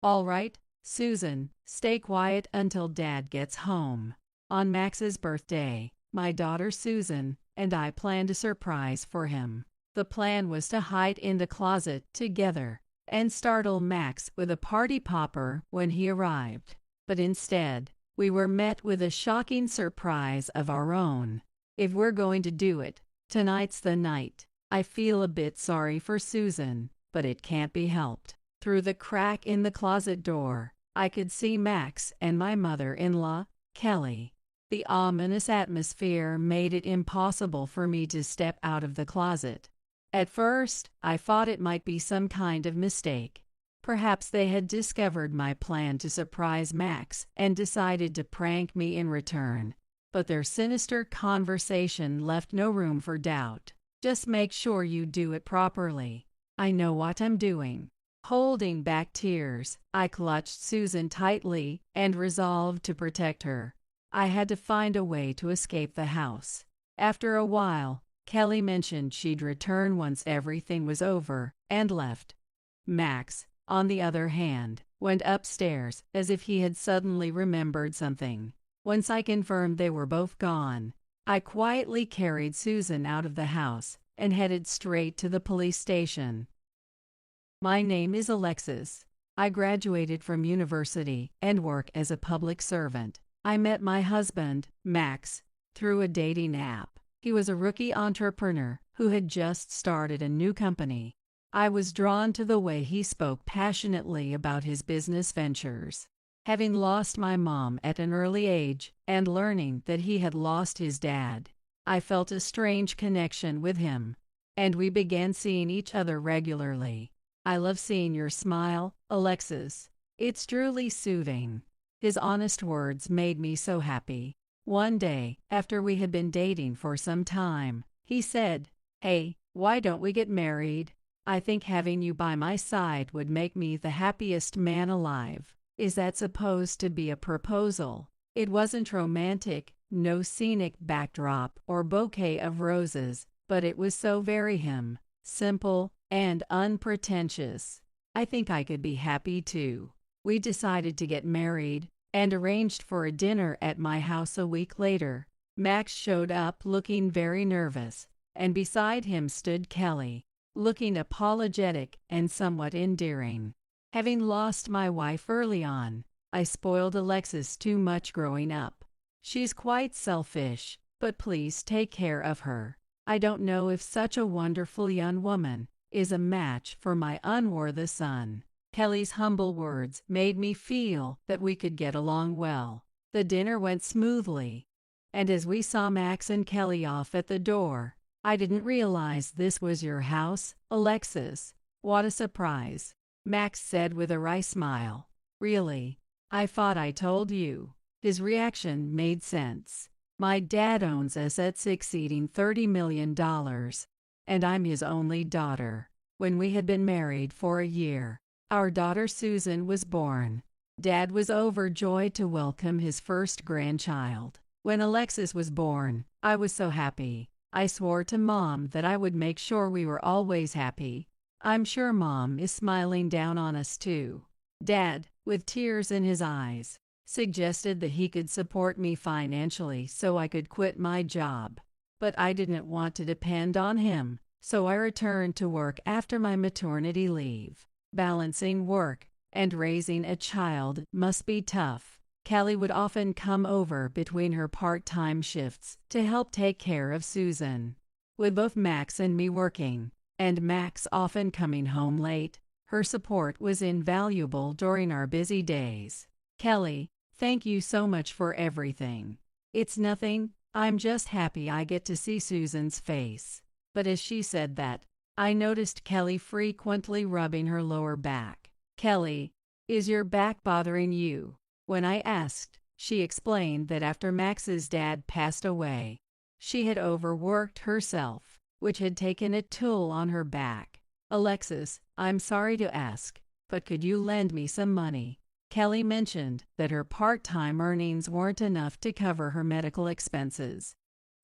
All right, Susan, stay quiet until Dad gets home. On Max's birthday, my daughter Susan and I planned a surprise for him. The plan was to hide in the closet together and startle Max with a party popper when he arrived. But instead, we were met with a shocking surprise of our own. If we're going to do it, tonight's the night. I feel a bit sorry for Susan, but it can't be helped. Through the crack in the closet door, I could see Max and my mother-in-law, Kelly. The ominous atmosphere made it impossible for me to step out of the closet. At first, I thought it might be some kind of mistake. Perhaps they had discovered my plan to surprise Max and decided to prank me in return. But their sinister conversation left no room for doubt. Just make sure you do it properly. I know what I'm doing. Holding back tears, I clutched Susan tightly and resolved to protect her. I had to find a way to escape the house. After a while, Kelly mentioned she'd return once everything was over and left. Max, on the other hand, went upstairs as if he had suddenly remembered something. Once I confirmed they were both gone, I quietly carried Susan out of the house and headed straight to the police station. My name is Alexis. I graduated from university and work as a public servant. I met my husband, Max, through a dating app. He was a rookie entrepreneur who had just started a new company. I was drawn to the way he spoke passionately about his business ventures. Having lost my mom at an early age and learning that he had lost his dad, I felt a strange connection with him, and we began seeing each other regularly. I love seeing your smile, Alexis. It's truly soothing. His honest words made me so happy. One day, after we had been dating for some time, he said, "Hey, why don't we get married? I think having you by my side would make me the happiest man alive." Is that supposed to be a proposal? It wasn't romantic, no scenic backdrop or bouquet of roses, but it was so very him, simple and unpretentious. I think I could be happy too. We decided to get married and arranged for a dinner at my house a week later. Max showed up looking very nervous, and beside him stood Kelly, looking apologetic and somewhat endearing. Having lost my wife early on, I spoiled Alexis too much growing up. She's quite selfish, but please take care of her. I don't know if such a wonderful young woman is a match for my unworthy son. Kelly's humble words made me feel that we could get along well. The dinner went smoothly, and as we saw Max and Kelly off at the door, I didn't realize this was your house, Alexis. What a surprise, Max said with a wry smile. Really? I thought I told you. His reaction made sense. My dad owns assets exceeding $30 million, and I'm his only daughter. When we had been married for a year, our daughter Susan was born. Dad was overjoyed to welcome his first grandchild. When Alexis was born, I was so happy. I swore to Mom that I would make sure we were always happy. I'm sure Mom is smiling down on us too. Dad, with tears in his eyes, suggested that he could support me financially so I could quit my job. But I didn't want to depend on him, so I returned to work after my maternity leave. Balancing work and raising a child must be tough. Kelly would often come over between her part-time shifts to help take care of Susan. With both Max and me working, and Max often coming home late, her support was invaluable during our busy days. Kelly, thank you so much for everything. It's nothing, I'm just happy I get to see Susan's face. But as she said that, I noticed Kelly frequently rubbing her lower back. Kelly, is your back bothering you? When I asked, she explained that after Max's dad passed away, she had overworked herself, which had taken a toll on her back. Alexis, I'm sorry to ask, but could you lend me some money? Kelly mentioned that her part-time earnings weren't enough to cover her medical expenses.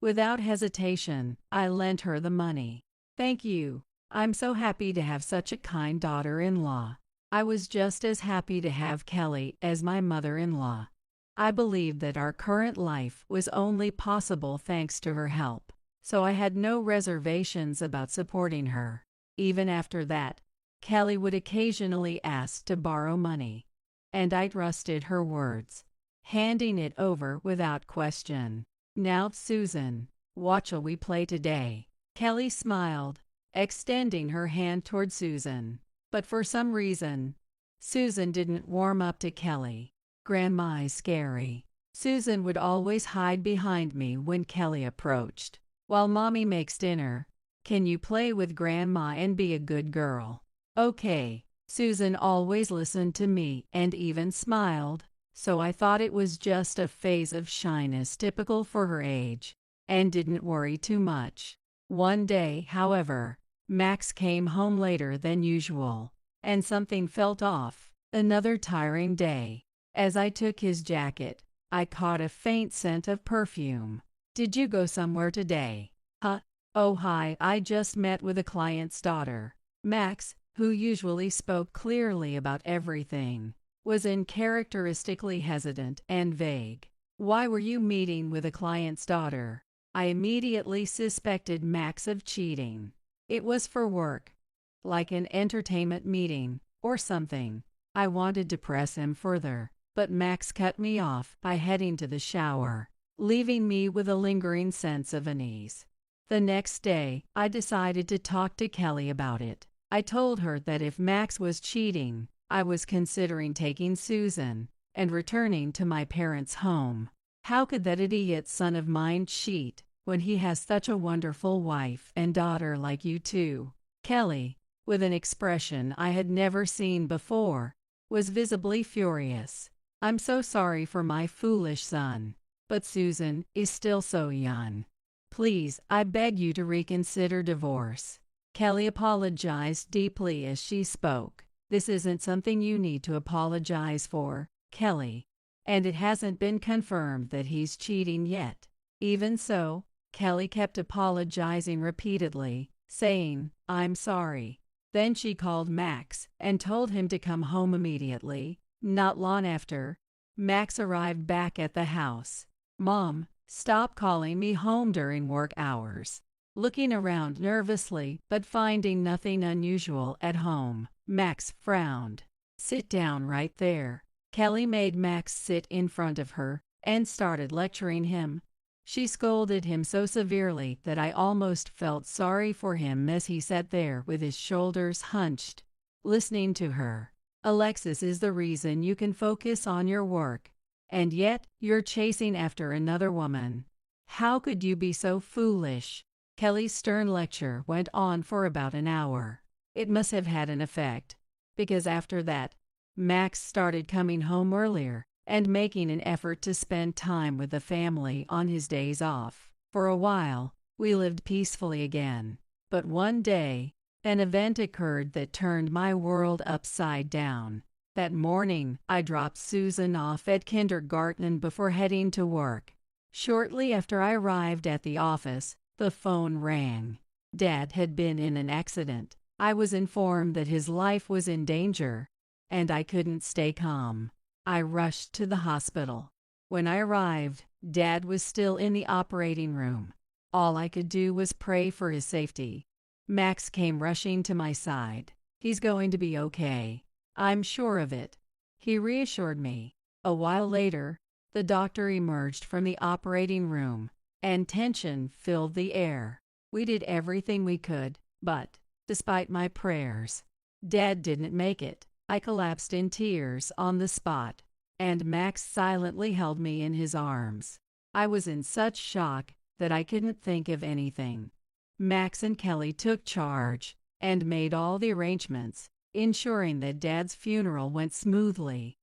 Without hesitation, I lent her the money. Thank you. I'm so happy to have such a kind daughter-in-law. I was just as happy to have Kelly as my mother-in-law. I believed that our current life was only possible thanks to her help, so I had no reservations about supporting her. Even after that, Kelly would occasionally ask to borrow money, and I trusted her words, handing it over without question. "Now, Susan, what shall we play today?" Kelly smiled, extending her hand toward Susan. But for some reason, Susan didn't warm up to Kelly. "Grandma's scary." Susan would always hide behind me when Kelly approached. "While Mommy makes dinner, can you play with Grandma and be a good girl?" "Okay." Susan always listened to me and even smiled, so I thought it was just a phase of shyness typical for her age, and didn't worry too much. One day, however, Max came home later than usual, and something felt off. Another tiring day. As I took his jacket, I caught a faint scent of perfume. "Did you go somewhere today?" "Huh? Oh hi, I just met with a client's daughter." Max, who usually spoke clearly about everything, was uncharacteristically hesitant and vague. "Why were you meeting with a client's daughter?" I immediately suspected Max of cheating. "It was for work, like an entertainment meeting, or something." I wanted to press him further, but Max cut me off by heading to the shower, leaving me with a lingering sense of unease. The next day, I decided to talk to Kelly about it. I told her that if Max was cheating, I was considering taking Susan and returning to my parents' home. How could that idiot son of mine cheat when he has such a wonderful wife and daughter like you two? Kelly, with an expression I had never seen before, was visibly furious. "I'm so sorry for my foolish son, but Susan is still so young. Please, I beg you to reconsider divorce." Kelly apologized deeply as she spoke. "This isn't something you need to apologize for, Kelly, and it hasn't been confirmed that he's cheating yet." Even so, Kelly kept apologizing repeatedly, saying, "I'm sorry." Then she called Max and told him to come home immediately. Not long after, Max arrived back at the house. "Mom, stop calling me home during work hours." Looking around nervously but finding nothing unusual at home, Max frowned. "Sit down right there." Kelly made Max sit in front of her and started lecturing him. She scolded him so severely that I almost felt sorry for him as he sat there with his shoulders hunched, listening to her. "Alexis is the reason you can focus on your work, and yet you're chasing after another woman. How could you be so foolish?" Kelly's stern lecture went on for about an hour. It must have had an effect, because after that, Max started coming home earlier and making an effort to spend time with the family on his days off. For a while, we lived peacefully again. But one day, an event occurred that turned my world upside down. That morning, I dropped Susan off at kindergarten before heading to work. Shortly after I arrived at the office, the phone rang. Dad had been in an accident. I was informed that his life was in danger, and I couldn't stay calm. I rushed to the hospital. When I arrived, Dad was still in the operating room. All I could do was pray for his safety. Max came rushing to my side. "He's going to be okay. I'm sure of it," he reassured me. A while later, the doctor emerged from the operating room, and tension filled the air. We did everything we could, but, despite my prayers, Dad didn't make it. I collapsed in tears on the spot, and Max silently held me in his arms. I was in such shock that I couldn't think of anything. Max and Kelly took charge and made all the arrangements, ensuring that Dad's funeral went smoothly.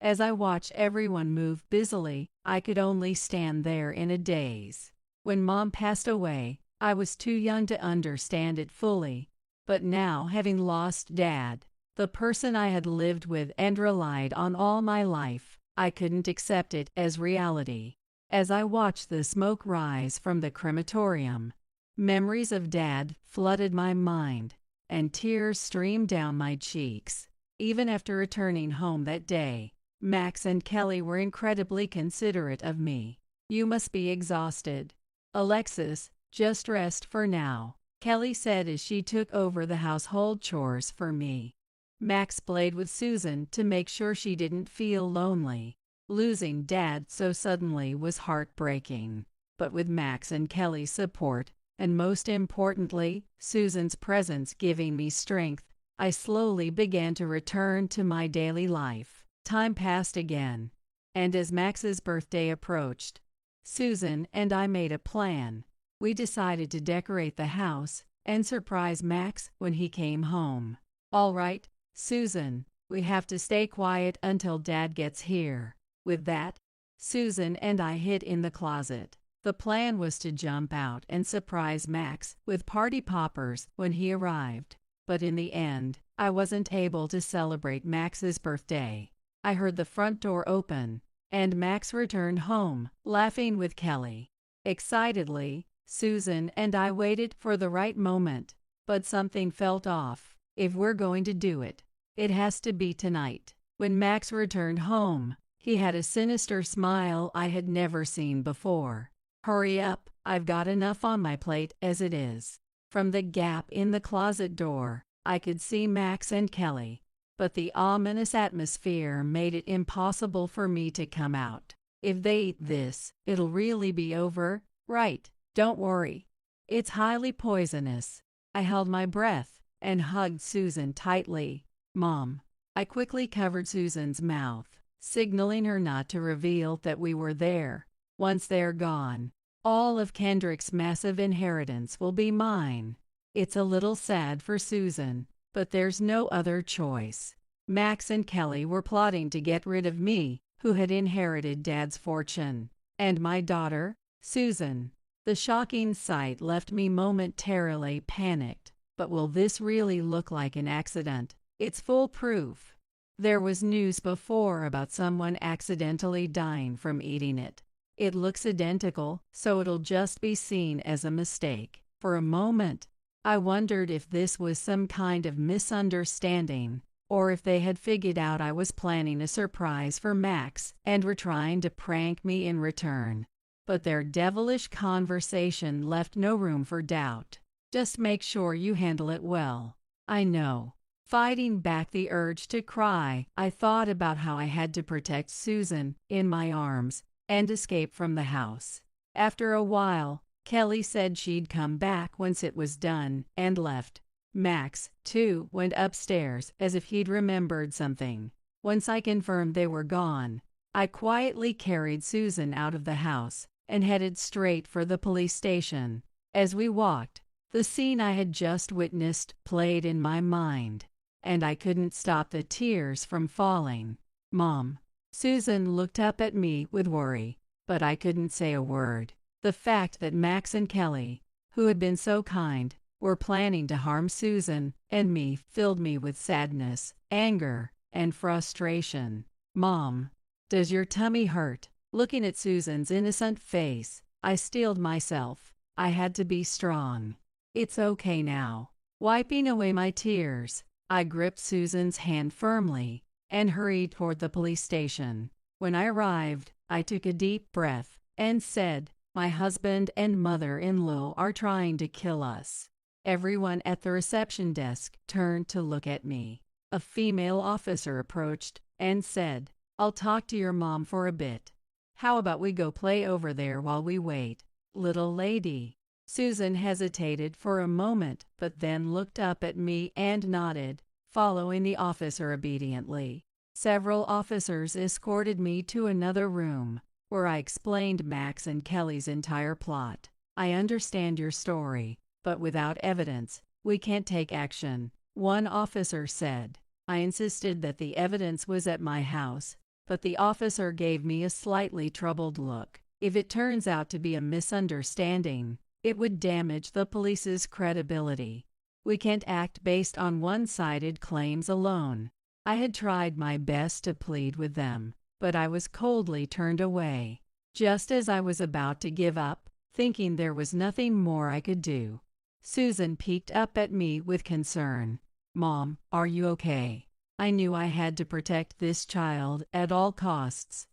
As I watched everyone move busily, I could only stand there in a daze. When Mom passed away, I was too young to understand it fully, but now, having lost Dad, the person I had lived with and relied on all my life, I couldn't accept it as reality. As I watched the smoke rise from the crematorium, memories of Dad flooded my mind, and tears streamed down my cheeks. Even after returning home that day, Max and Kelly were incredibly considerate of me. "You must be exhausted, Alexis, just rest for now," Kelly said as she took over the household chores for me. Max played with Susan to make sure she didn't feel lonely. Losing Dad so suddenly was heartbreaking, but with Max and Kelly's support, and most importantly, Susan's presence giving me strength, I slowly began to return to my daily life. Time passed again, and as Max's birthday approached, Susan and I made a plan. We decided to decorate the house and surprise Max when he came home. "All right, Susan, we have to stay quiet until Dad gets here." With that, Susan and I hid in the closet. The plan was to jump out and surprise Max with party poppers when he arrived. But in the end, I wasn't able to celebrate Max's birthday. I heard the front door open, and Max returned home, laughing with Kelly. Excitedly, Susan and I waited for the right moment, but something felt off. "If we're going to do it, it has to be tonight." When Max returned home, he had a sinister smile I had never seen before. "Hurry up, I've got enough on my plate as it is." From the gap in the closet door, I could see Max and Kelly, but the ominous atmosphere made it impossible for me to come out. "If they eat this, it'll really be over, right? Don't worry. It's highly poisonous." I held my breath and hugged Susan tightly. "Mom." I quickly covered Susan's mouth, signaling her not to reveal that we were there. "Once they're gone, all of Kendrick's massive inheritance will be mine." It's a little sad for Susan, but there's no other choice. Max and Kelly were plotting to get rid of me, who had inherited Dad's fortune, and my daughter, Susan. The shocking sight left me momentarily panicked. But will this really look like an accident? It's foolproof. There was news before about someone accidentally dying from eating it. It looks identical, so it'll just be seen as a mistake. For a moment, I wondered if this was some kind of misunderstanding, or if they had figured out I was planning a surprise for Max and were trying to prank me in return. But their devilish conversation left no room for doubt. "Just make sure you handle it well." "I know." Fighting back the urge to cry, I thought about how I had to protect Susan in my arms and escape from the house. After a while, Kelly said she'd come back once it was done and left. Max, too, went upstairs as if he'd remembered something. Once I confirmed they were gone, I quietly carried Susan out of the house and headed straight for the police station. As we walked, the scene I had just witnessed played in my mind, and I couldn't stop the tears from falling. "Mom." Susan looked up at me with worry, but I couldn't say a word. The fact that Max and Kelly, who had been so kind, were planning to harm Susan and me filled me with sadness, anger, and frustration. "Mom, does your tummy hurt?" Looking at Susan's innocent face, I steeled myself. I had to be strong. "It's okay now." Wiping away my tears, I gripped Susan's hand firmly and hurried toward the police station. When I arrived, I took a deep breath and said, "My husband and mother-in-law are trying to kill us." Everyone at the reception desk turned to look at me. A female officer approached and said, "I'll talk to your mom for a bit. How about we go play over there while we wait, little lady?" Susan hesitated for a moment but then looked up at me and nodded, following the officer obediently. Several officers escorted me to another room, where I explained Max and Kelly's entire plot. "I understand your story, but without evidence, we can't take action," one officer said. I insisted that the evidence was at my house, but the officer gave me a slightly troubled look. "If it turns out to be a misunderstanding, it would damage the police's credibility. We can't act based on one-sided claims alone." I had tried my best to plead with them, but I was coldly turned away. Just as I was about to give up, thinking there was nothing more I could do, Susan peeked up at me with concern. "Mom, are you okay?" I knew I had to protect this child at all costs.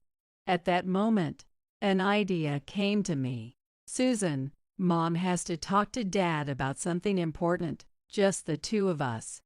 At that moment, an idea came to me. Susan, Mom has to talk to Dad about something important, just the two of us.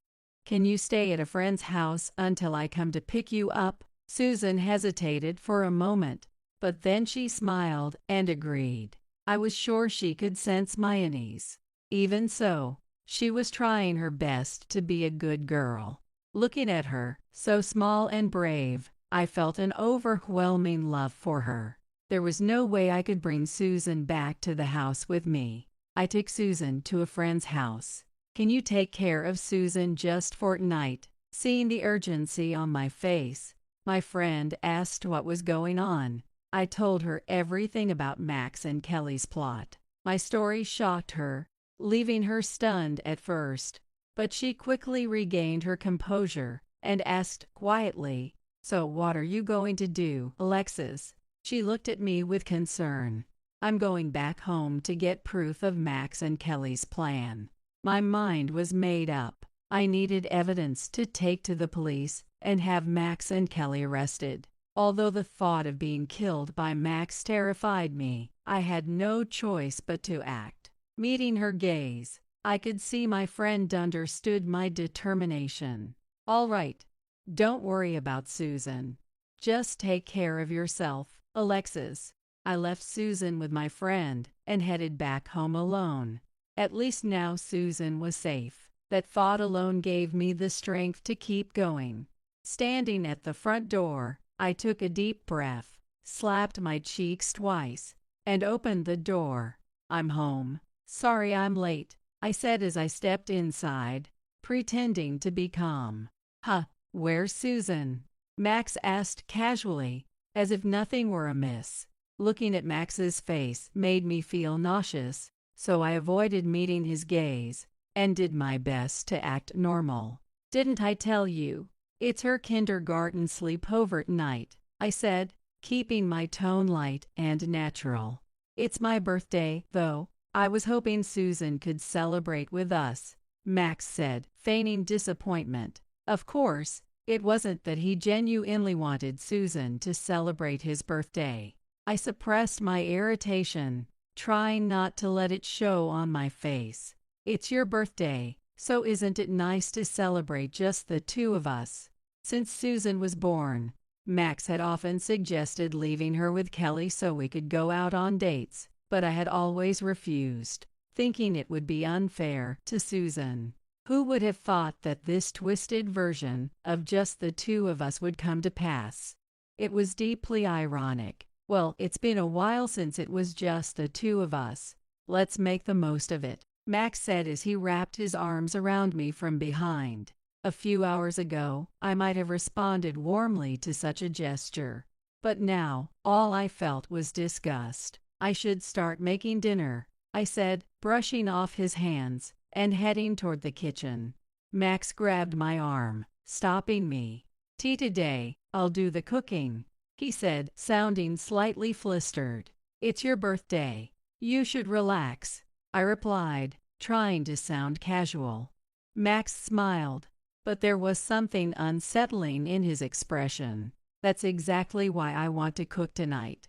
Can you stay at a friend's house until I come to pick you up? Susan hesitated for a moment, but then she smiled and agreed. I was sure she could sense my unease. Even so, she was trying her best to be a good girl. Looking at her, so small and brave, I felt an overwhelming love for her. There was no way I could bring Susan back to the house with me. I took Susan to a friend's house. Can you take care of Susan just for tonight? Seeing the urgency on my face, my friend asked what was going on. I told her everything about Max and Kelly's plot. My story shocked her, leaving her stunned at first, but she quickly regained her composure and asked quietly, "So what are you going to do, Alexis?" She looked at me with concern. "I'm going back home to get proof of Max and Kelly's plan." My mind was made up. I needed evidence to take to the police and have Max and Kelly arrested. Although the thought of being killed by Max terrified me, I had no choice but to act. Meeting her gaze, I could see my friend understood my determination. "All right, don't worry about Susan. Just take care of yourself, Alexis." I left Susan with my friend and headed back home alone. At least now Susan was safe. That thought alone gave me the strength to keep going. Standing at the front door, I took a deep breath, slapped my cheeks twice, and opened the door. "I'm home. Sorry I'm late," I said as I stepped inside, pretending to be calm. "Huh, where's Susan?" Max asked casually, as if nothing were amiss. Looking at Max's face made me feel nauseous, so I avoided meeting his gaze and did my best to act normal. "Didn't I tell you? It's her kindergarten sleepover night," I said, keeping my tone light and natural. "It's my birthday, though. I was hoping Susan could celebrate with us," Max said, feigning disappointment. Of course, it wasn't that he genuinely wanted Susan to celebrate his birthday. I suppressed my irritation, trying not to let it show on my face. "It's your birthday, so isn't it nice to celebrate just the two of us?" Since Susan was born, Max had often suggested leaving her with Kelly so we could go out on dates, but I had always refused, thinking it would be unfair to Susan. Who would have thought that this twisted version of just the two of us would come to pass? It was deeply ironic. Well, it's been a while since it was just the two of us. Let's make the most of it, Max said as he wrapped his arms around me from behind. A few hours ago, I might have responded warmly to such a gesture, but now, all I felt was disgust. "I should start making dinner," I said, brushing off his hands and heading toward the kitchen. Max grabbed my arm, stopping me. "Tea today, I'll do the cooking," he said, sounding slightly flustered. "It's your birthday. You should relax," I replied, trying to sound casual. Max smiled, but there was something unsettling in his expression. "That's exactly why I want to cook tonight.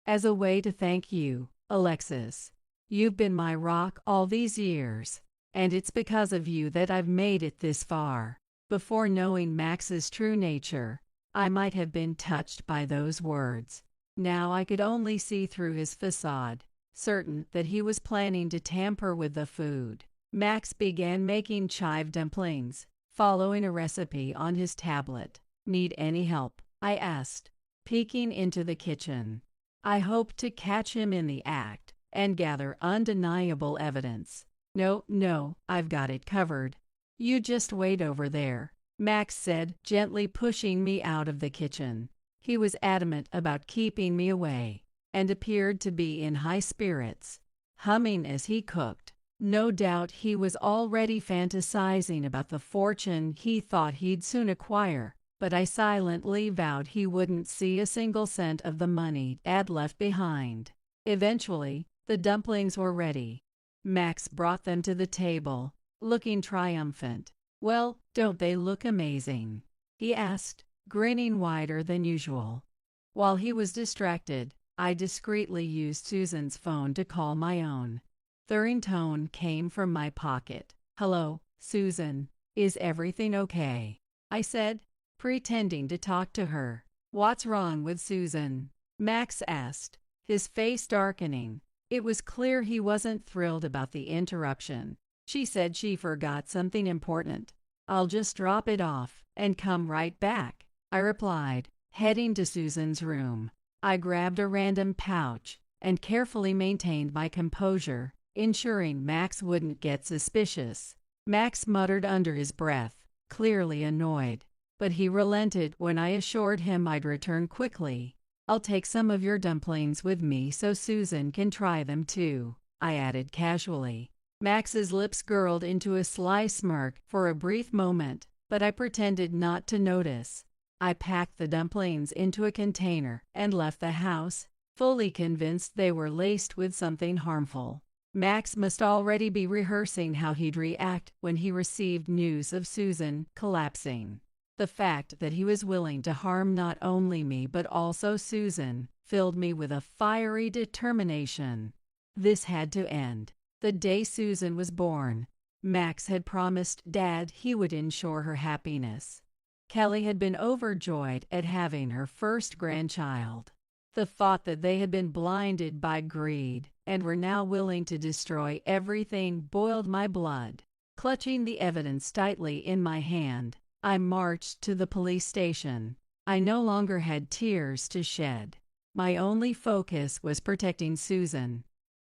As a way to thank you, Alexis. You've been my rock all these years, and it's because of you that I've made it this far." Before knowing Max's true nature, I might have been touched by those words. Now I could only see through his facade, certain that he was planning to tamper with the food. Max began making chive dumplings, following a recipe on his tablet. "Need any help?" I asked, peeking into the kitchen. I hoped to catch him in the act and gather undeniable evidence. No, I've got it covered. You just wait over there," Max said, gently pushing me out of the kitchen. He was adamant about keeping me away, and appeared to be in high spirits, humming as he cooked. No doubt he was already fantasizing about the fortune he thought he'd soon acquire, but I silently vowed he wouldn't see a single cent of the money Dad left behind. Eventually, the dumplings were ready. Max brought them to the table, looking triumphant. "Well, don't they look amazing?" he asked, grinning wider than usual. While he was distracted, I discreetly used Susan's phone to call my own. The ringtone came from my pocket. "Hello, Susan. Is everything okay?" I said, pretending to talk to her. "What's wrong with Susan?" Max asked, his face darkening. It was clear he wasn't thrilled about the interruption. "She said she forgot something important. I'll just drop it off and come right back," I replied, heading to Susan's room. I grabbed a random pouch and carefully maintained my composure, ensuring Max wouldn't get suspicious. Max muttered under his breath, clearly annoyed, but he relented when I assured him I'd return quickly. "I'll take some of your dumplings with me so Susan can try them too," I added casually. Max's lips curled into a sly smirk for a brief moment, but I pretended not to notice. I packed the dumplings into a container and left the house, fully convinced they were laced with something harmful. Max must already be rehearsing how he'd react when he received news of Susan collapsing. The fact that he was willing to harm not only me but also Susan filled me with a fiery determination. This had to end. The day Susan was born, Max had promised Dad he would ensure her happiness. Kelly had been overjoyed at having her first grandchild. The thought that they had been blinded by greed and were now willing to destroy everything boiled my blood. Clutching the evidence tightly in my hand, I marched to the police station. I no longer had tears to shed. My only focus was protecting Susan.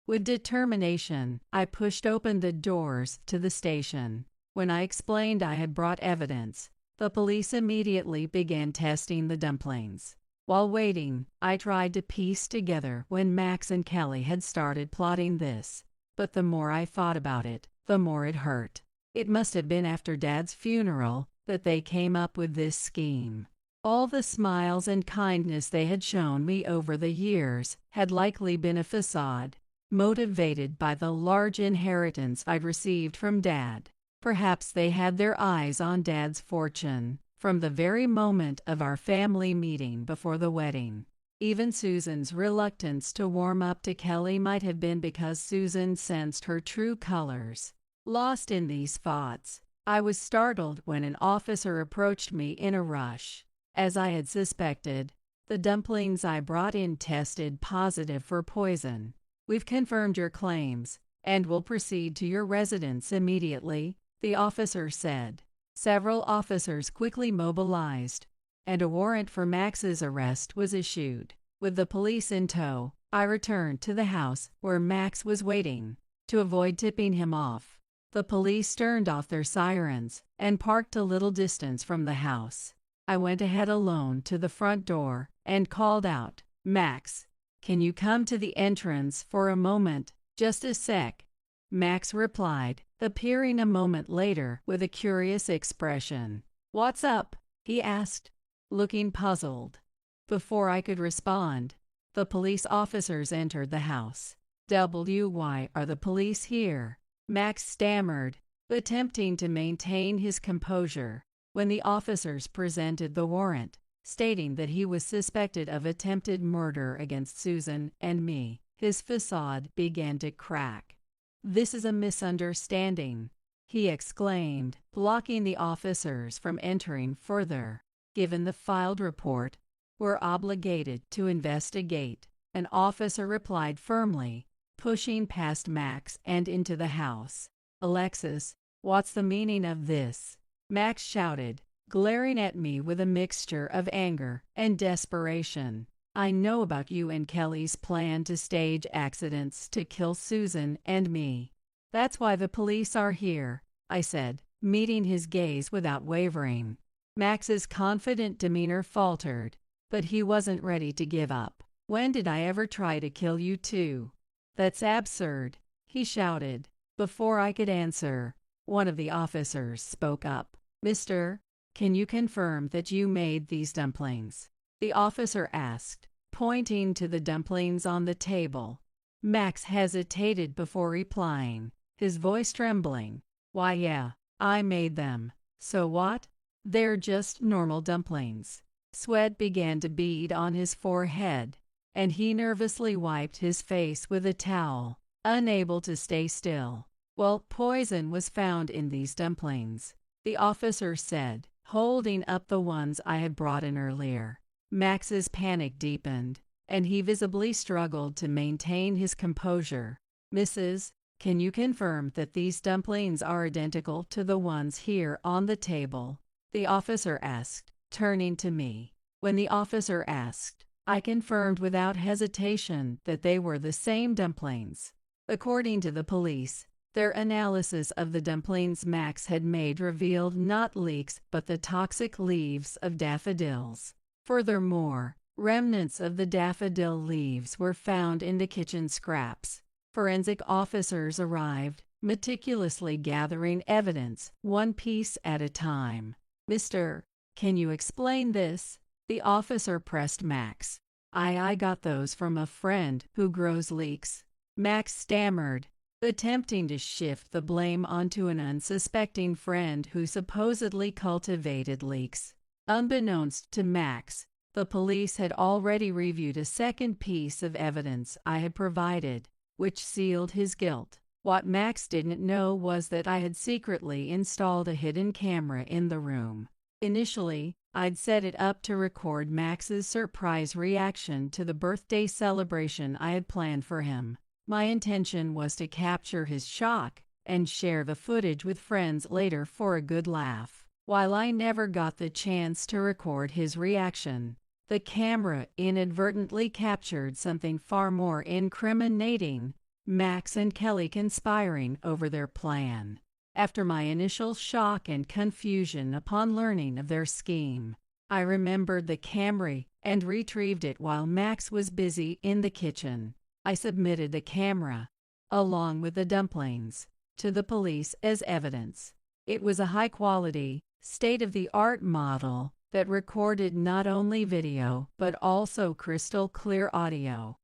With determination, I pushed open the doors to the station. When I explained I had brought evidence, the police immediately began testing the dumplings. While waiting, I tried to piece together when Max and Kelly had started plotting this, but the more I thought about it, the more it hurt. It must have been after Dad's funeral that they came up with this scheme. All the smiles and kindness they had shown me over the years had likely been a facade, motivated by the large inheritance I'd received from Dad. Perhaps they had their eyes on Dad's fortune from the very moment of our family meeting before the wedding. Even Susan's reluctance to warm up to Kelly might have been because Susan sensed her true colors. Lost in these thoughts, I was startled when an officer approached me in a rush. As I had suspected, the dumplings I brought in tested positive for poison. "We've confirmed your claims and will proceed to your residence immediately," the officer said. Several officers quickly mobilized, and a warrant for Max's arrest was issued. With the police in tow, I returned to the house where Max was waiting. To avoid tipping him off, the police turned off their sirens and parked a little distance from the house. I went ahead alone to the front door and called out, "Max, can you come to the entrance for a moment? Just a sec." Max replied, appearing a moment later with a curious expression. "What's up?" he asked, looking puzzled. Before I could respond, the police officers entered the house. "Why are the police here?" Max stammered, attempting to maintain his composure. When the officers presented the warrant, stating that he was suspected of attempted murder against Susan and me, his facade began to crack. "This is a misunderstanding," he exclaimed, blocking the officers from entering further. "Given the filed report, we're obligated to investigate," an officer replied firmly, pushing past Max and into the house. "Alexis, what's the meaning of this?" Max shouted, glaring at me with a mixture of anger and desperation. "I know about you and Kelly's plan to stage accidents to kill Susan and me. That's why the police are here," I said, meeting his gaze without wavering. Max's confident demeanor faltered, but he wasn't ready to give up. "When did I ever try to kill you too?" "That's absurd," he shouted. Before I could answer, one of the officers spoke up. "Mister, can you confirm that you made these dumplings?" the officer asked, pointing to the dumplings on the table. Max hesitated before replying, his voice trembling. "Why, yeah, I made them. So what?" They're just normal dumplings." Sweat began to bead on his forehead, and he nervously wiped his face with a towel, unable to stay still. "Well, poison was found in these dumplings," the officer said, holding up the ones I had brought in earlier. Max's panic deepened, and he visibly struggled to maintain his composure. "Mrs., can you confirm that these dumplings are identical to the ones here on the table?" the officer asked, turning to me. When the officer asked, I confirmed without hesitation that they were the same dumplings. According to the police, their analysis of the dumplings Max had made revealed not leeks but the toxic leaves of daffodils. Furthermore, remnants of the daffodil leaves were found in the kitchen scraps. Forensic officers arrived, meticulously gathering evidence, one piece at a time. "Mister, can you explain this?" the officer pressed Max. I got those from a friend who grows leeks," Max stammered, attempting to shift the blame onto an unsuspecting friend who supposedly cultivated leeks. Unbeknownst to Max, the police had already reviewed a second piece of evidence I had provided, which sealed his guilt. What Max didn't know was that I had secretly installed a hidden camera in the room. Initially, I'd set it up to record Max's surprise reaction to the birthday celebration I had planned for him. My intention was to capture his shock and share the footage with friends later for a good laugh. While I never got the chance to record his reaction, the camera inadvertently captured something far more incriminating: Max and Kelly conspiring over their plan. After my initial shock and confusion upon learning of their scheme, I remembered the camera and retrieved it while Max was busy in the kitchen. I submitted the camera, along with the dumplings, to the police as evidence. It was a high-quality, state-of-the-art model that recorded not only video but also crystal-clear audio.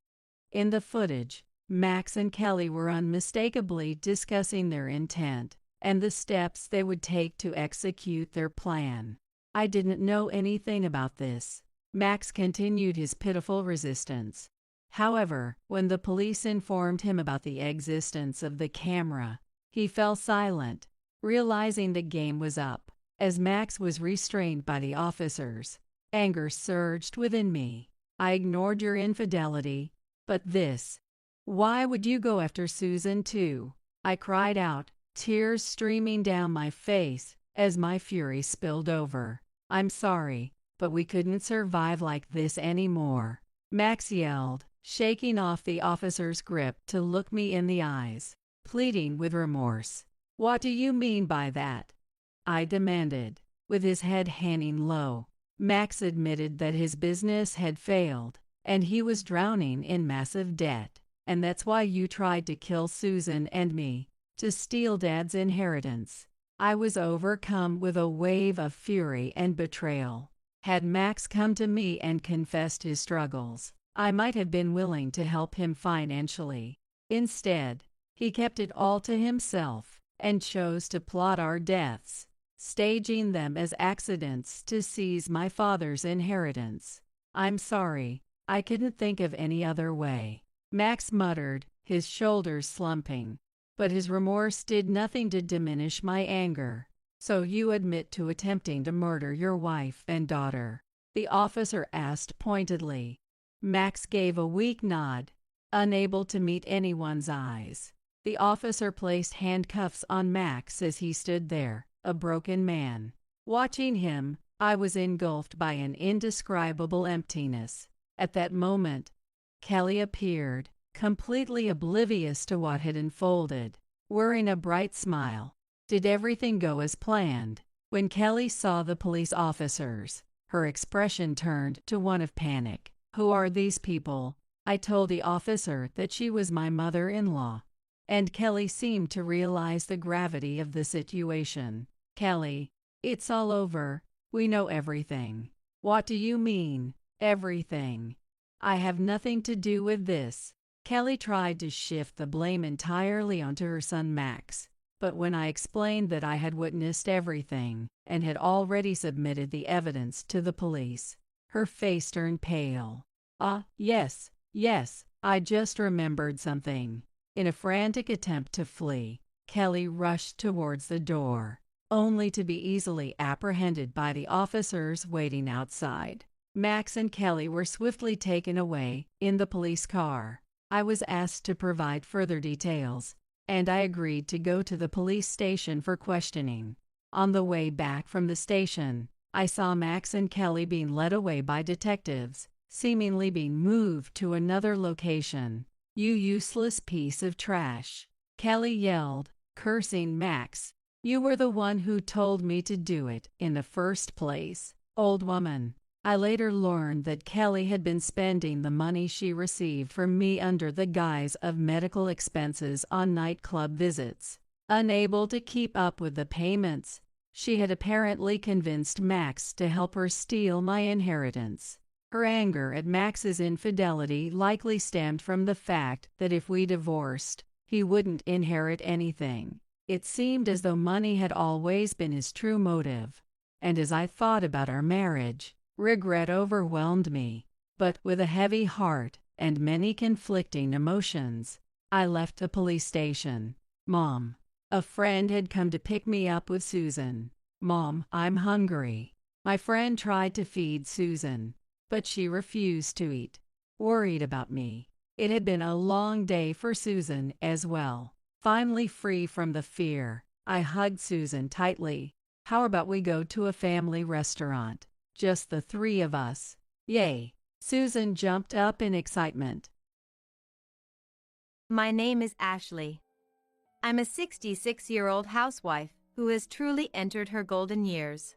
In the footage, Max and Kelly were unmistakably discussing their intent and the steps they would take to execute their plan. I didn't know anything about this. Max continued his pitiful resistance. However, when the police informed him about the existence of the camera, he fell silent, realizing the game was up. As Max was restrained by the officers, anger surged within me. "I ignored your infidelity, but this. Why would you go after Susan too?" I cried out, tears streaming down my face as my fury spilled over. "I'm sorry, but we couldn't survive like this anymore," Max yelled, shaking off the officer's grip to look me in the eyes, pleading with remorse. "What do you mean by that?" I demanded. With his head hanging low, Max admitted that his business had failed, and he was drowning in massive debt. "And that's why you tried to kill Susan and me, to steal Dad's inheritance." I was overcome with a wave of fury and betrayal. Had Max come to me and confessed his struggles, I might have been willing to help him financially. Instead, he kept it all to himself and chose to plot our deaths, staging them as accidents to seize my father's inheritance. "I'm sorry, I couldn't think of any other way," Max muttered, his shoulders slumping. But his remorse did nothing to diminish my anger. "So you admit to attempting to murder your wife and daughter?" the officer asked pointedly. Max gave a weak nod, unable to meet anyone's eyes. The officer placed handcuffs on Max as he stood there, a broken man. Watching him, I was engulfed by an indescribable emptiness. At that moment, Kelly appeared, completely oblivious to what had unfolded, wearing a bright smile. Did everything go as planned? When Kelly saw the police officers, her expression turned to one of panic. "Who are these people?" I told the officer that she was my mother-in-law, and Kelly seemed to realize the gravity of the situation. "Kelly, it's all over. We know everything." "What do you mean, everything?" "I have nothing to do with this." Kelly tried to shift the blame entirely onto her son Max, But when I explained that I had witnessed everything and had already submitted the evidence to the police, her face turned pale. Yes, I just remembered something. In a frantic attempt to flee, Kelly rushed towards the door, only to be easily apprehended by the officers waiting outside. Max and Kelly were swiftly taken away in the police car. I was asked to provide further details, and I agreed to go to the police station for questioning. On the way back from the station, I saw Max and Kelly being led away by detectives, seemingly being moved to another location. "You useless piece of trash," Kelly yelled, cursing Max. "You were the one who told me to do it in the first place, old woman." I later learned that Kelly had been spending the money she received from me under the guise of medical expenses on nightclub visits. Unable to keep up with the payments, she had apparently convinced Max to help her steal my inheritance. Her anger at Max's infidelity likely stemmed from the fact that if we divorced, he wouldn't inherit anything. It seemed as though money had always been his true motive, and as I thought about our marriage, regret overwhelmed me. But with a heavy heart and many conflicting emotions, I left the police station. "Mom, a friend had come to pick me up with Susan. Mom, I'm hungry." My friend tried to feed Susan, but she refused to eat, worried about me. It had been a long day for Susan as well. Finally free from the fear, I hugged Susan tightly. "How about we go to a family restaurant? Just the three of us." "Yay!" Susan jumped up in excitement. My name is Ashley. I'm a 66-year-old housewife who has truly entered her golden years.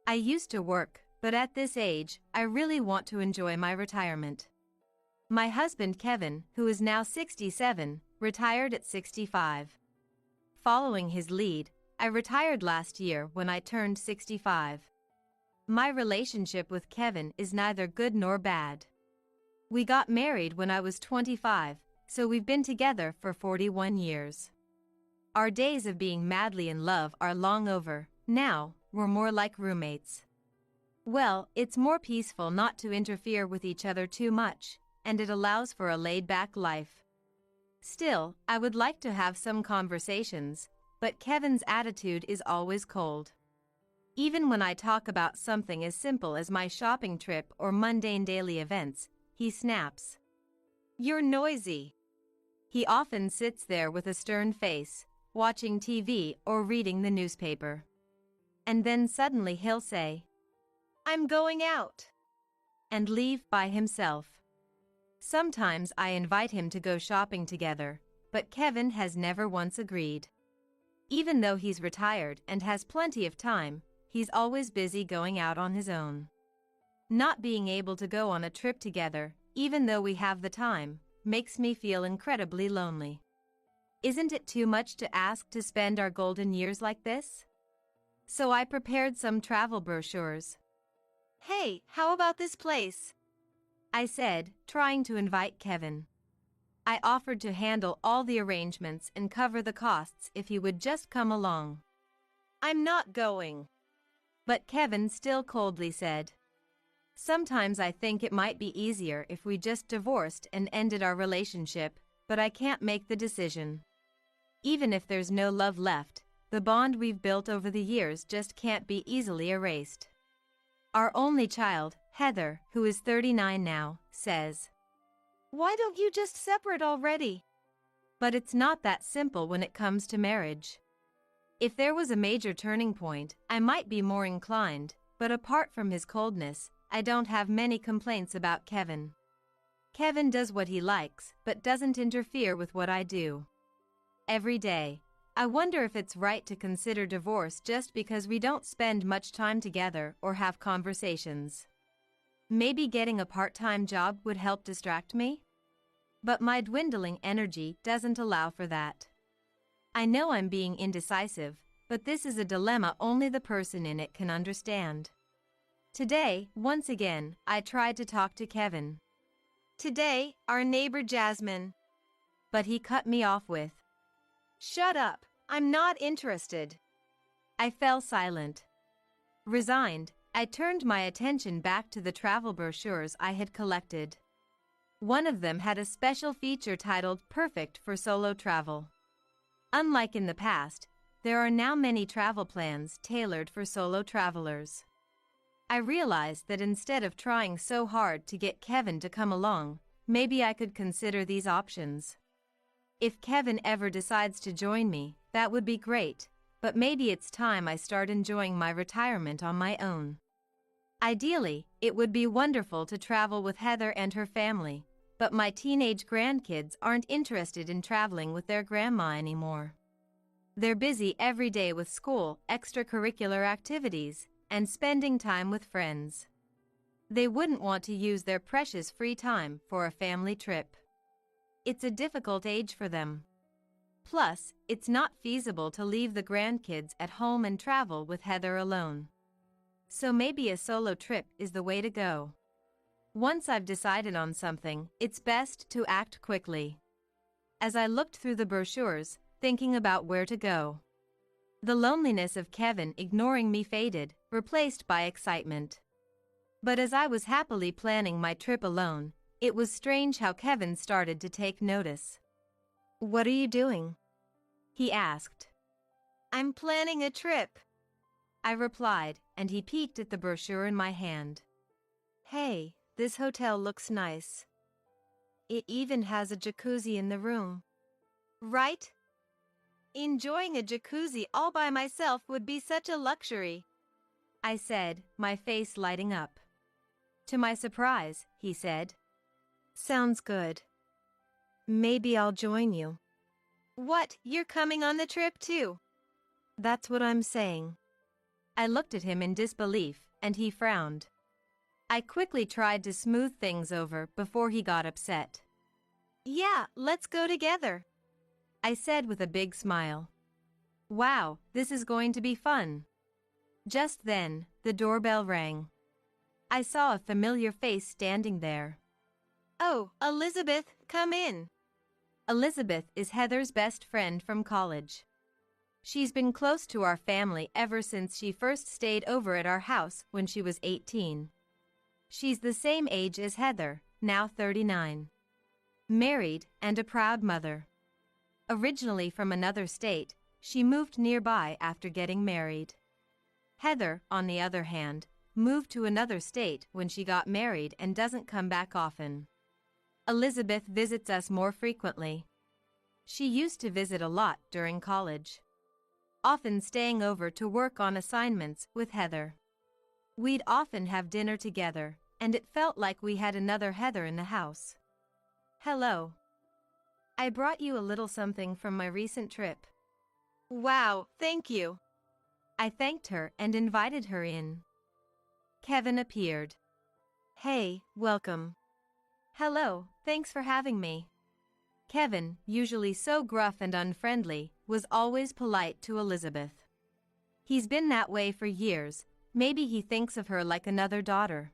I used to work, but at this age, I really want to enjoy my retirement. My husband Kevin, who is now 67, retired at 65. Following his lead, I retired last year when I turned 65. My relationship with Kevin is neither good nor bad. We got married when I was 25, so we've been together for 41 years. Our days of being madly in love are long over. Now, we're more like roommates. Well, it's more peaceful not to interfere with each other too much, and it allows for a laid-back life. Still, I would like to have some conversations, but Kevin's attitude is always cold. Even when I talk about something as simple as my shopping trip or mundane daily events, he snaps. "You're noisy." He often sits there with a stern face, watching TV or reading the newspaper. And then suddenly he'll say, "I'm going out," and leave by himself. Sometimes I invite him to go shopping together, but Kevin has never once agreed. Even though he's retired and has plenty of time, he's always busy going out on his own. Not being able to go on a trip together, even though we have the time, makes me feel incredibly lonely. Isn't it too much to ask to spend our golden years like this? So I prepared some travel brochures. "Hey, how about this place?" I said, trying to invite Kevin. I offered to handle all the arrangements and cover the costs if he would just come along. "I'm not going." But Kevin still coldly said, "Sometimes I think it might be easier if we just divorced and ended our relationship, but I can't make the decision. Even if there's no love left, the bond we've built over the years just can't be easily erased." Our only child, Heather, who is 39 now, says, "Why don't you just separate already?" But it's not that simple when it comes to marriage. If there was a major turning point, I might be more inclined, but apart from his coldness, I don't have many complaints about Kevin. Kevin does what he likes, but doesn't interfere with what I do. Every day, I wonder if it's right to consider divorce just because we don't spend much time together or have conversations. Maybe getting a part-time job would help distract me? But my dwindling energy doesn't allow for that. I know I'm being indecisive, but this is a dilemma only the person in it can understand. Today, once again, I tried to talk to Kevin. "Today, our neighbor Jasmine." But he cut me off with, "Shut up, I'm not interested. I fell silent. Resigned, I turned my attention back to the travel brochures I had collected. One of them had a special feature titled Perfect for Solo Travel. Unlike in the past, there are now many travel plans tailored for solo travelers. I realized that instead of trying so hard to get Kevin to come along, maybe I could consider these options. If Kevin ever decides to join me, that would be great, but maybe it's time I start enjoying my retirement on my own. Ideally, it would be wonderful to travel with Heather and her family, but my teenage grandkids aren't interested in traveling with their grandma anymore. They're busy every day with school, extracurricular activities, and spending time with friends. They wouldn't want to use their precious free time for a family trip. It's a difficult age for them. Plus, it's not feasible to leave the grandkids at home and travel with Heather alone. So maybe a solo trip is the way to go. Once I've decided on something, it's best to act quickly. As I looked through the brochures, thinking about where to go, the loneliness of Kevin ignoring me faded, replaced by excitement. But as I was happily planning my trip alone, it was strange how Kevin started to take notice. "What are you doing?" he asked. "I'm planning a trip," I replied, and he peeked at the brochure in my hand. "Hey, this hotel looks nice. It even has a jacuzzi in the room." "Right? Enjoying a jacuzzi all by myself would be such a luxury," I said, my face lighting up. To my surprise, he said, "Sounds good. Maybe I'll join you." "What, you're coming on the trip too?" "That's what I'm saying." I looked at him in disbelief, and he frowned. I quickly tried to smooth things over before he got upset. "Yeah, let's go together," I said with a big smile. "Wow, this is going to be fun." Just then, the doorbell rang. I saw a familiar face standing there. "Oh, Elizabeth, come in." Elizabeth is Heather's best friend from college. She's been close to our family ever since she first stayed over at our house when she was 18. She's the same age as Heather, now 39. Married and a proud mother. Originally from another state, she moved nearby after getting married. Heather, on the other hand, moved to another state when she got married and doesn't come back often. Elizabeth visits us more frequently. She used to visit a lot during college, often staying over to work on assignments with Heather. We'd often have dinner together, and it felt like we had another Heather in the house. "Hello. I brought you a little something from my recent trip." "Wow, thank you." I thanked her and invited her in. Kevin appeared. "Hey, welcome." "Hello, thanks for having me." Kevin, usually so gruff and unfriendly, was always polite to Elizabeth. He's been that way for years. Maybe he thinks of her like another daughter.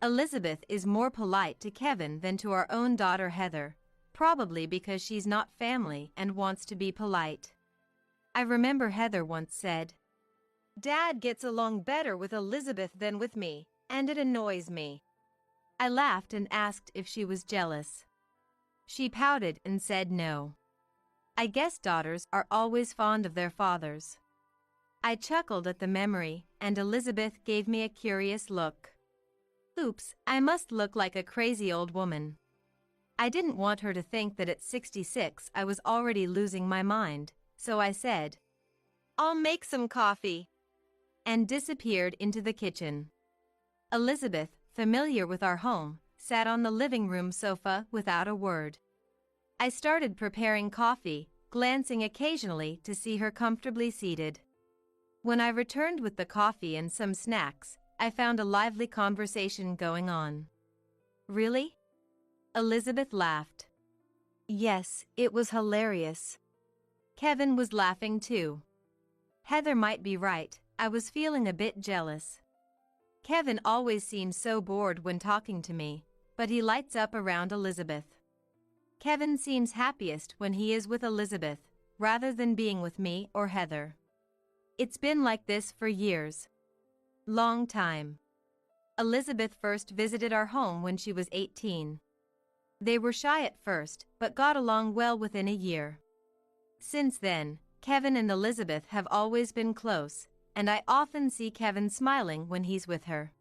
Elizabeth is more polite to Kevin than to our own daughter Heather, probably because she's not family and wants to be polite. I remember Heather once said, "Dad gets along better with Elizabeth than with me, and it annoys me." I laughed and asked if she was jealous. She pouted and said no. I guess daughters are always fond of their fathers. I chuckled at the memory, and Elizabeth gave me a curious look. Oops, I must look like a crazy old woman. I didn't want her to think that at 66 I was already losing my mind, so I said, "I'll make some coffee," and disappeared into the kitchen. Elizabeth, familiar with our home, sat on the living room sofa without a word. I started preparing coffee, glancing occasionally to see her comfortably seated. When I returned with the coffee and some snacks, I found a lively conversation going on. "Really?" Elizabeth laughed. "Yes, it was hilarious." Kevin was laughing too. Heather might be right, I was feeling a bit jealous. Kevin always seems so bored when talking to me, but he lights up around Elizabeth. Kevin seems happiest when he is with Elizabeth, rather than being with me or Heather. It's been like this for years. Long time. Elizabeth first visited our home when she was 18. They were shy at first, but got along well within a year. Since then, Kevin and Elizabeth have always been close, and I often see Kevin smiling when he's with her.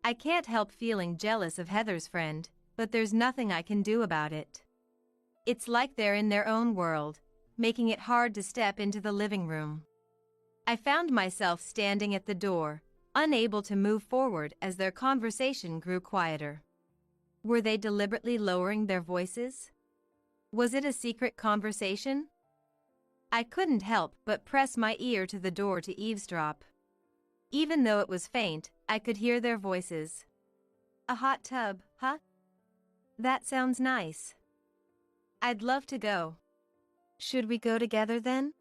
I can't help feeling jealous of Heather's friend, but there's nothing I can do about it. It's like they're in their own world, making it hard to step into the living room. I found myself standing at the door, unable to move forward as their conversation grew quieter. Were they deliberately lowering their voices? Was it a secret conversation? I couldn't help but press my ear to the door to eavesdrop. Even though it was faint, I could hear their voices. A hot tub, huh? That sounds nice. I'd love to go. Should we go together then?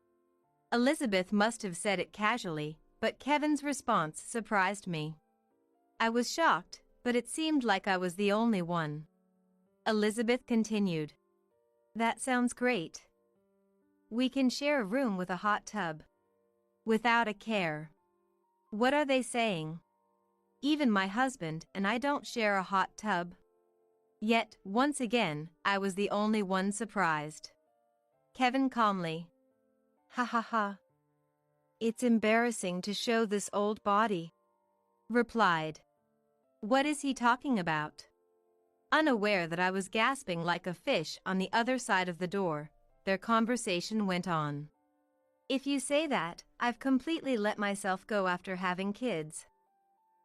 Elizabeth must have said it casually, but Kevin's response surprised me. I was shocked, but it seemed like I was the only one. Elizabeth continued. That sounds great. We can share a room with a hot tub. Without a care. What are they saying? Even my husband and I don't share a hot tub. Yet, once again, I was the only one surprised. Kevin calmly. Ha ha ha. It's embarrassing to show this old body. Replied. What is he talking about? Unaware that I was gasping like a fish on the other side of the door, their conversation went on. If you say that, I've completely let myself go after having kids.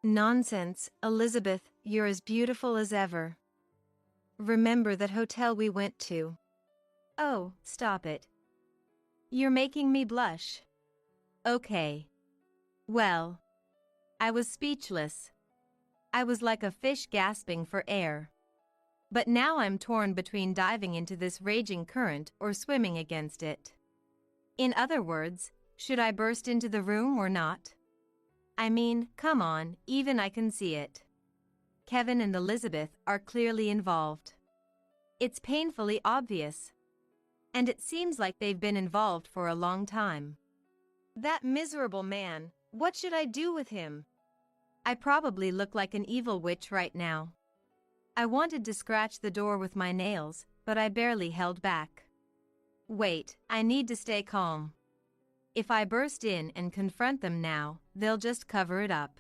Nonsense, Elizabeth, you're as beautiful as ever. Remember that hotel we went to? Oh, stop it. You're making me blush. Okay. Well. I was speechless. I was like a fish gasping for air. But now I'm torn between diving into this raging current or swimming against it. In other words, should I burst into the room or not? I mean, come on, even I can see it. Kevin and Elizabeth are clearly involved. It's painfully obvious. And it seems like they've been involved for a long time. That miserable man, what should I do with him? I probably look like an evil witch right now. I wanted to scratch the door with my nails, but I barely held back. Wait, I need to stay calm. If I burst in and confront them now, they'll just cover it up.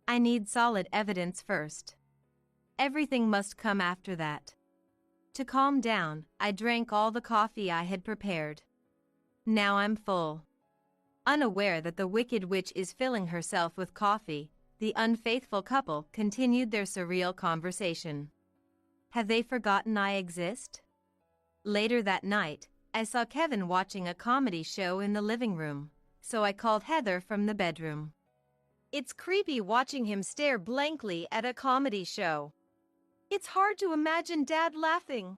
I need solid evidence first. Everything must come after that. To calm down, I drank all the coffee I had prepared. Now I'm full. Unaware that the wicked witch is filling herself with coffee, the unfaithful couple continued their surreal conversation. Have they forgotten I exist? Later that night, I saw Kevin watching a comedy show in the living room, so I called Heather from the bedroom. It's creepy watching him stare blankly at a comedy show. It's hard to imagine Dad laughing.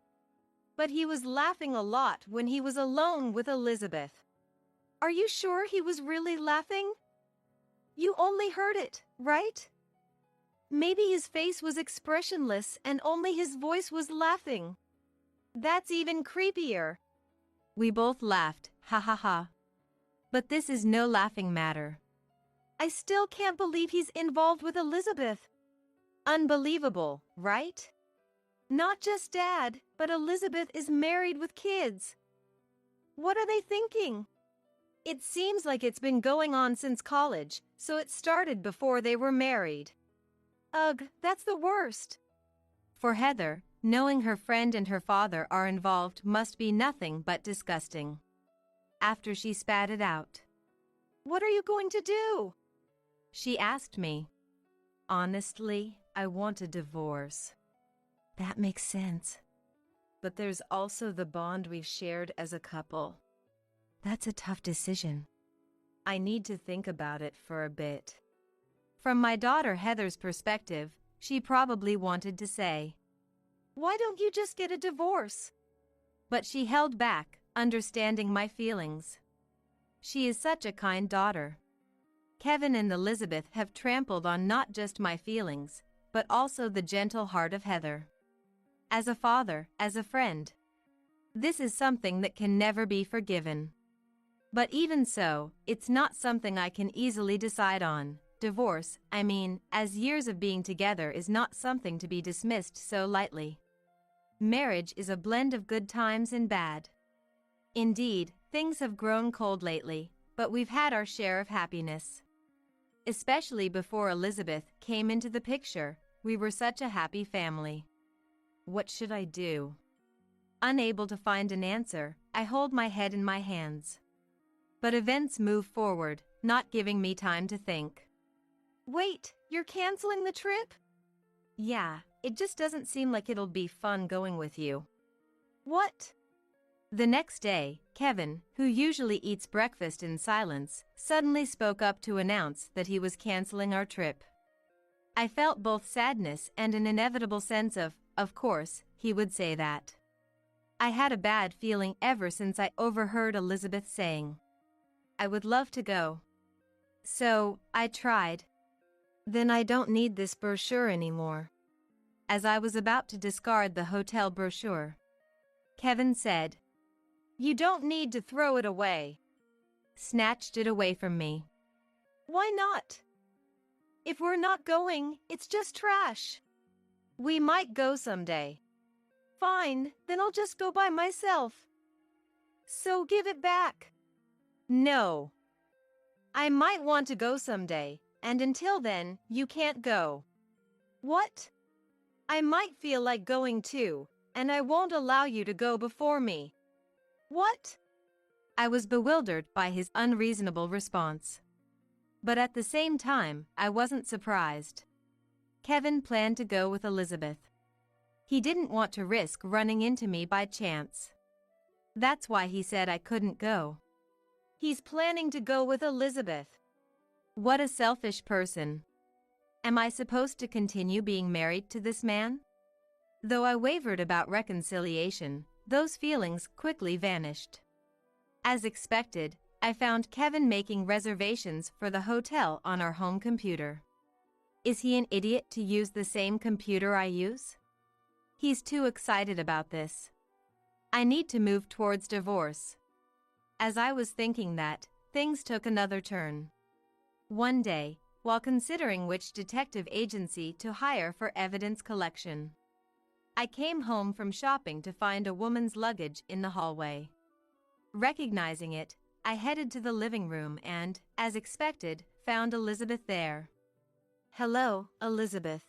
But he was laughing a lot when he was alone with Elizabeth. Are you sure he was really laughing? You only heard it, right? Maybe his face was expressionless and only his voice was laughing. That's even creepier. We both laughed, ha ha ha. But this is no laughing matter. I still can't believe he's involved with Elizabeth. Unbelievable, right? Not just Dad, but Elizabeth is married with kids. What are they thinking? It seems like it's been going on since college, so it started before they were married. Ugh, that's the worst. For Heather, knowing her friend and her father are involved must be nothing but disgusting. After she spat it out. What are you going to do? She asked me. Honestly, I want a divorce. That makes sense. But there's also the bond we've shared as a couple. That's a tough decision. I need to think about it for a bit. From my daughter Heather's perspective, she probably wanted to say, "Why don't you just get a divorce?" But she held back, understanding my feelings. She is such a kind daughter. Kevin and Elizabeth have trampled on not just my feelings, but also the gentle heart of Heather. As a father, as a friend. This is something that can never be forgiven. But even so, it's not something I can easily decide on. Divorce, I mean, as years of being together is not something to be dismissed so lightly. Marriage is a blend of good times and bad. Indeed, things have grown cold lately, but we've had our share of happiness. Especially before Elizabeth came into the picture, we were such a happy family. What should I do? Unable to find an answer, I hold my head in my hands. But events move forward, not giving me time to think. Wait, you're canceling the trip? Yeah, it just doesn't seem like it'll be fun going with you. What? The next day, Kevin, who usually eats breakfast in silence, suddenly spoke up to announce that he was canceling our trip. I felt both sadness and an inevitable sense of course, he would say that. I had a bad feeling ever since I overheard Elizabeth saying, I would love to go. So, I tried. Then I don't need this brochure anymore. As I was about to discard the hotel brochure, Kevin said, You don't need to throw it away. Snatched it away from me. Why not? If we're not going, it's just trash. We might go someday. Fine, then I'll just go by myself. So give it back. No. I might want to go someday, and until then, you can't go. What? I might feel like going too, and I won't allow you to go before me. What? I was bewildered by his unreasonable response. But at the same time, I wasn't surprised. Kevin planned to go with Elizabeth. He didn't want to risk running into me by chance. That's why he said I couldn't go. He's planning to go with Elizabeth. What a selfish person. Am I supposed to continue being married to this man? Though I wavered about reconciliation, those feelings quickly vanished. As expected, I found Kevin making reservations for the hotel on our home computer. Is he an idiot to use the same computer I use? He's too excited about this. I need to move towards divorce. As I was thinking that, things took another turn. One day, while considering which detective agency to hire for evidence collection, I came home from shopping to find a woman's luggage in the hallway. Recognizing it, I headed to the living room and, as expected, found Elizabeth there. Hello, Elizabeth.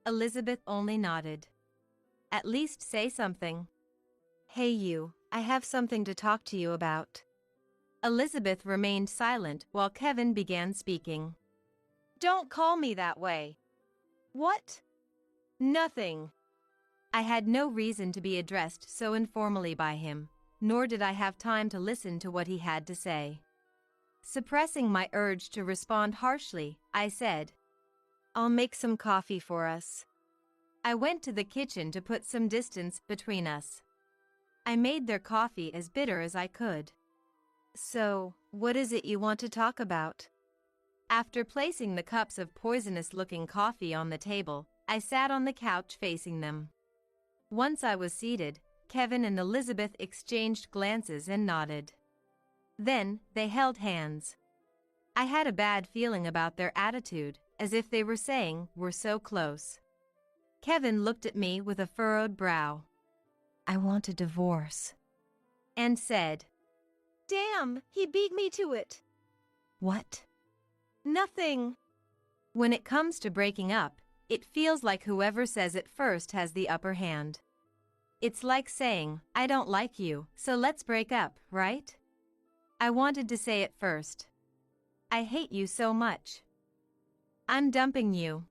Elizabeth only nodded. At least say something. Hey you, I have something to talk to you about. Elizabeth remained silent while Kevin began speaking. Don't call me that way. What? Nothing. I had no reason to be addressed so informally by him, nor did I have time to listen to what he had to say. Suppressing my urge to respond harshly, I said, I'll make some coffee for us. I went to the kitchen to put some distance between us. I made their coffee as bitter as I could. So, what is it you want to talk about? After placing the cups of poisonous-looking coffee on the table, I sat on the couch facing them. Once I was seated, Kevin and Elizabeth exchanged glances and nodded. Then, they held hands. I had a bad feeling about their attitude, as if they were saying, "We're so close." Kevin looked at me with a furrowed brow. I want a divorce. And said, Damn, he beat me to it. What? Nothing. When it comes to breaking up, it feels like whoever says it first has the upper hand. It's like saying, I don't like you, so let's break up, right? I wanted to say it first. I hate you so much. I'm dumping you.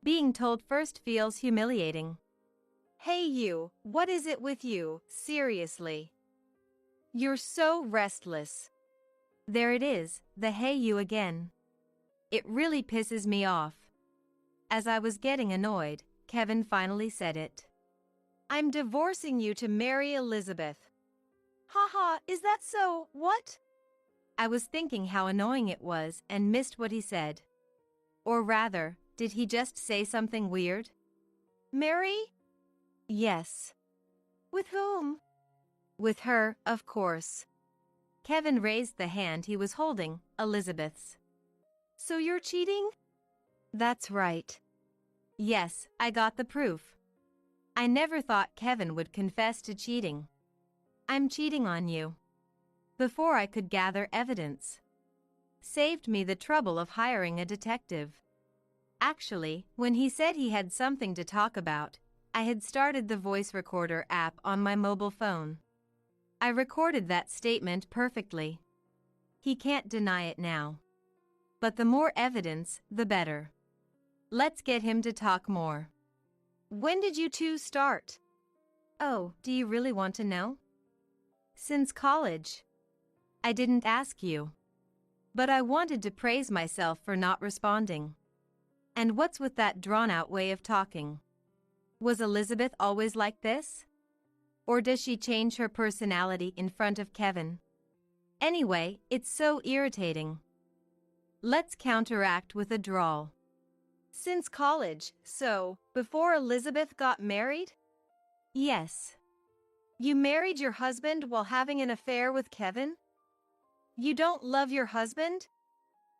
Being told first feels humiliating. Hey you, what is it with you, seriously? You're so restless. There it is, the hey you again. It really pisses me off. As I was getting annoyed, Kevin finally said it. I'm divorcing you to marry Elizabeth. Haha, is that so? What? I was thinking how annoying it was and missed what he said. Or rather, did he just say something weird? Marry? Yes. With whom? With her, of course. Kevin raised the hand he was holding, Elizabeth's. So you're cheating? That's right. Yes, I got the proof. I never thought Kevin would confess to cheating. I'm cheating on you. Before I could gather evidence. Saved me the trouble of hiring a detective. Actually, when he said he had something to talk about, I had started the voice recorder app on my mobile phone. I recorded that statement perfectly. He can't deny it now. But the more evidence, the better. Let's get him to talk more. When did you two start? Oh, do you really want to know? Since college. I didn't ask you. But I wanted to praise myself for not responding. And what's with that drawn-out way of talking? Was Elizabeth always like this? Or does she change her personality in front of Kevin? Anyway, it's so irritating. Let's counteract with a drawl. Since college, so before Elizabeth got married? Yes. You married your husband while having an affair with Kevin? You don't love your husband?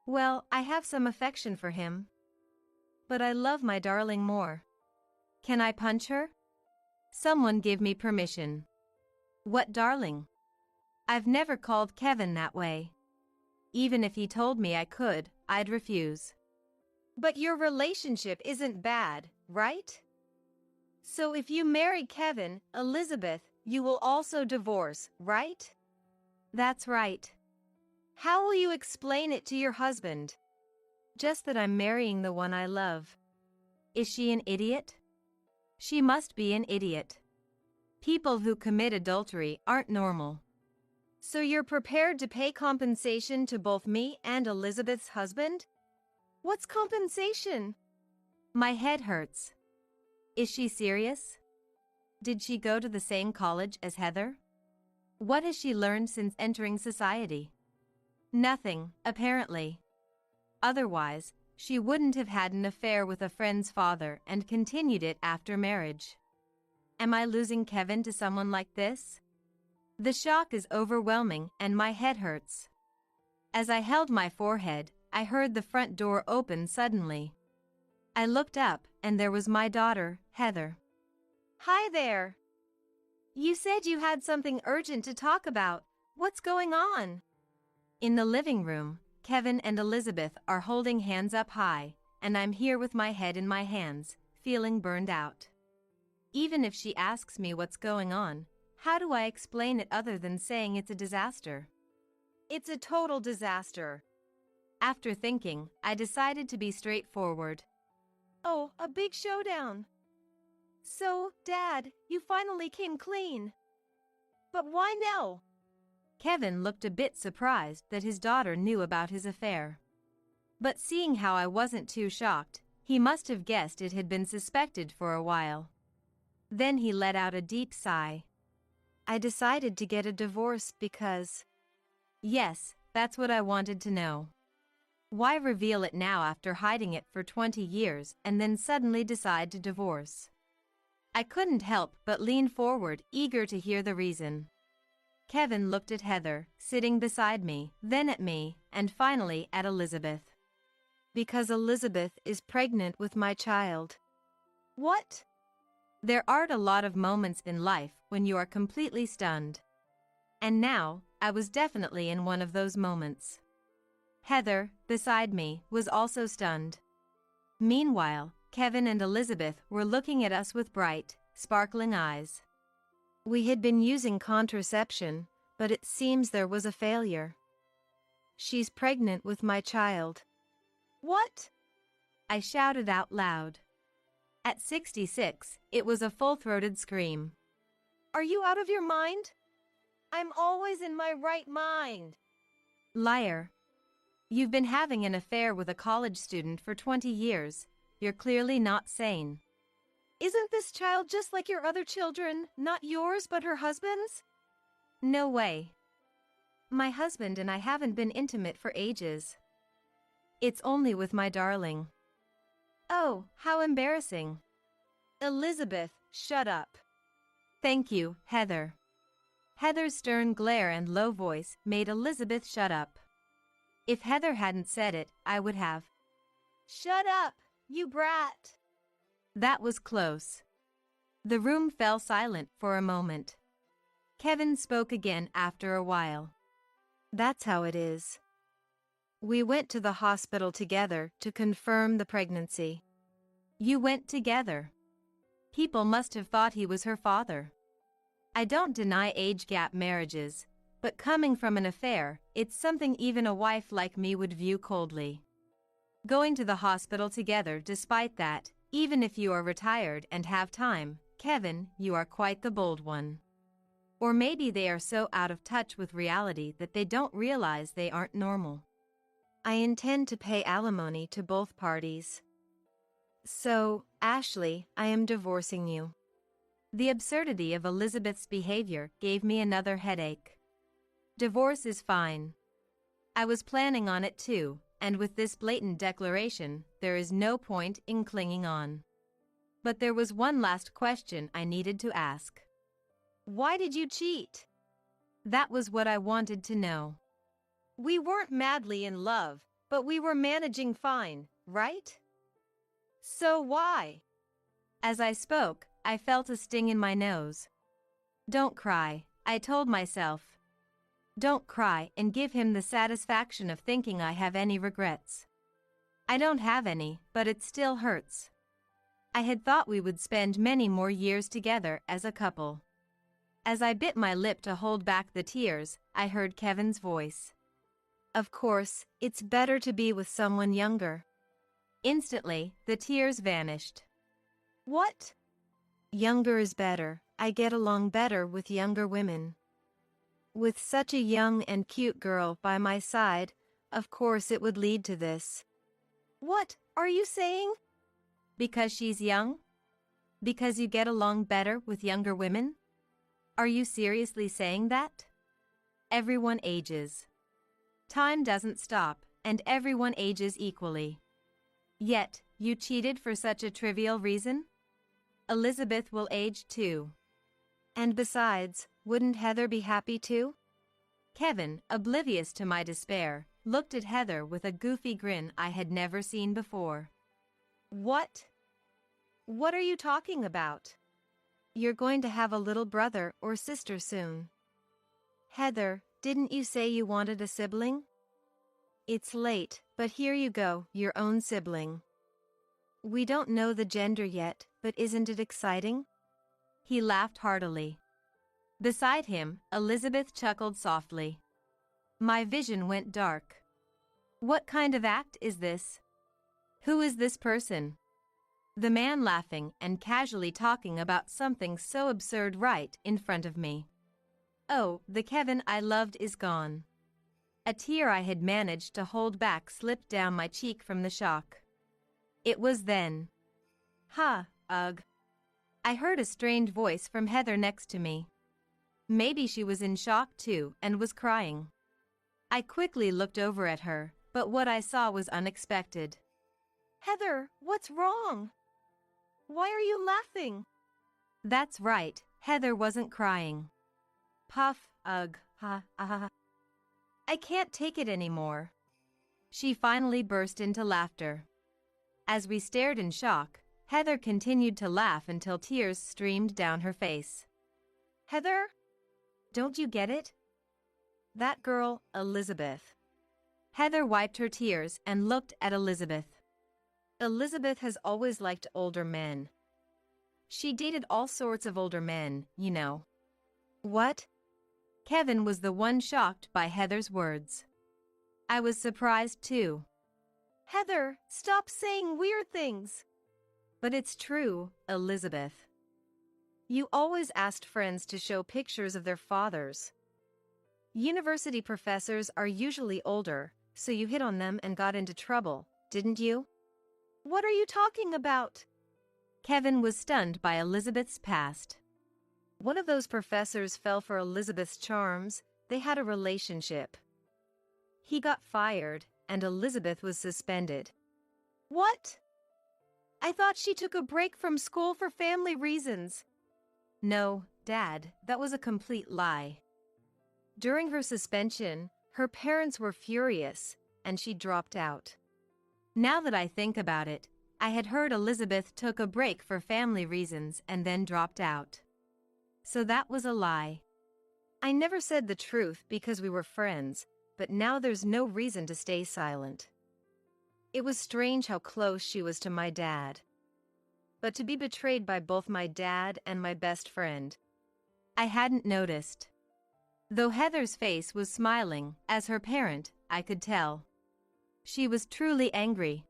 Well, I have some affection for him. But I love my darling more. Can I punch her? Someone give me permission. What darling? I've never called Kevin that way. Even if he told me I could, I'd refuse. But your relationship isn't bad, right? So if you marry Kevin, Elizabeth, you will also divorce, right? That's right. How will you explain it to your husband? Just that I'm marrying the one I love. Is she an idiot? She must be an idiot. People who commit adultery aren't normal. So you're prepared to pay compensation to both me and Elizabeth's husband? What's compensation? My head hurts. Is she serious? Did she go to the same college as Heather? What has she learned since entering society? Nothing, apparently. Otherwise, she wouldn't have had an affair with a friend's father and continued it after marriage. Am I losing Kevin to someone like this? The shock is overwhelming and my head hurts. As I held my forehead, I heard the front door open suddenly. I looked up and there was my daughter, Heather. Hi there. You said you had something urgent to talk about. What's going on? In the living room, Kevin and Elizabeth are holding hands up high, and I'm here with my head in my hands, feeling burned out. Even if she asks me what's going on, how do I explain it other than saying it's a disaster? It's a total disaster. After thinking, I decided to be straightforward. Oh, a big showdown. So, Dad, you finally came clean. But why now? Kevin looked a bit surprised that his daughter knew about his affair. But seeing how I wasn't too shocked, he must have guessed it had been suspected for a while. Then he let out a deep sigh. I decided to get a divorce because... Yes, that's what I wanted to know. Why reveal it now after hiding it for 20 years and then suddenly decide to divorce? I couldn't help but lean forward, eager to hear the reason. Kevin looked at Heather, sitting beside me, then at me, and finally at Elizabeth. Because Elizabeth is pregnant with my child. What? There aren't a lot of moments in life when you are completely stunned. And now, I was definitely in one of those moments. Heather, beside me, was also stunned. Meanwhile, Kevin and Elizabeth were looking at us with bright, sparkling eyes. We had been using contraception, but it seems there was a failure. She's pregnant with my child. What? I shouted out loud. At 66, it was a full-throated scream. Are you out of your mind? I'm always in my right mind. Liar. You've been having an affair with a college student for 20 years. You're clearly not sane. Isn't this child just like your other children, not yours but her husband's? No way. My husband and I haven't been intimate for ages. It's only with my darling. Oh, how embarrassing. Elizabeth, shut up. Thank you, Heather. Heather's stern glare and low voice made Elizabeth shut up. If Heather hadn't said it, I would have. Shut up, you brat. That was close. The room fell silent for a moment. Kevin spoke again after a while. That's how it is. We went to the hospital together to confirm the pregnancy. You went together. People must have thought he was her father. I don't deny age gap marriages, but coming from an affair, it's something even a wife like me would view coldly. Going to the hospital together despite that, even if you are retired and have time, Kevin, you are quite the bold one. Or maybe they are so out of touch with reality that they don't realize they aren't normal. I intend to pay alimony to both parties. So, Ashley, I am divorcing you. The absurdity of Elizabeth's behavior gave me another headache. Divorce is fine. I was planning on it too, and with this blatant declaration, there is no point in clinging on. But there was one last question I needed to ask. Why did you cheat? That was what I wanted to know. We weren't madly in love, but we were managing fine, right? So why? As I spoke, I felt a sting in my nose. Don't cry, I told myself. Don't cry and give him the satisfaction of thinking I have any regrets. I don't have any, but it still hurts. I had thought we would spend many more years together as a couple. As I bit my lip to hold back the tears, I heard Kevin's voice. Of course, it's better to be with someone younger. Instantly, the tears vanished. What? Younger is better. I get along better with younger women. With such a young and cute girl by my side, of course it would lead to this. What are you saying? Because she's young? Because you get along better with younger women? Are you seriously saying that? Everyone ages. Time doesn't stop, and everyone ages equally. Yet, you cheated for such a trivial reason? Elizabeth will age too. And besides, wouldn't Heather be happy too? Kevin, oblivious to my despair, looked at Heather with a goofy grin I had never seen before. What? What are you talking about? You're going to have a little brother or sister soon. Heather, didn't you say you wanted a sibling? It's late, but here you go, your own sibling. We don't know the gender yet, but isn't it exciting? He laughed heartily. Beside him, Elizabeth chuckled softly. My vision went dark. What kind of act is this? Who is this person? The man laughing and casually talking about something so absurd right in front of me. Oh, the Kevin I loved is gone. A tear I had managed to hold back slipped down my cheek from the shock. It was then. Ugh. I heard a strained voice from Heather next to me. Maybe she was in shock too and was crying. I quickly looked over at her, but what I saw was unexpected. Heather, what's wrong? Why are you laughing? That's right, Heather wasn't crying. Puff, ugh, ha. I can't take it anymore. She finally burst into laughter. As we stared in shock, Heather continued to laugh until tears streamed down her face. Heather? Don't you get it? That girl, Elizabeth. Heather wiped her tears and looked at Elizabeth. Elizabeth has always liked older men. She dated all sorts of older men, you know. What? Kevin was the one shocked by Heather's words. I was surprised too. Heather, stop saying weird things. But it's true, Elizabeth. You always asked friends to show pictures of their fathers. University professors are usually older, so you hit on them and got into trouble, didn't you? What are you talking about? Kevin was stunned by Elizabeth's past. One of those professors fell for Elizabeth's charms. They had a relationship. He got fired, and Elizabeth was suspended. What? I thought she took a break from school for family reasons. No, Dad, that was a complete lie. During her suspension, her parents were furious, and she dropped out. Now that I think about it, I had heard Elizabeth took a break for family reasons and then dropped out. So that was a lie. I never said the truth because we were friends, but now there's no reason to stay silent. It was strange how close she was to my dad. But to be betrayed by both my dad and my best friend. I hadn't noticed. Though Heather's face was smiling, as her parent, I could tell. She was truly angry.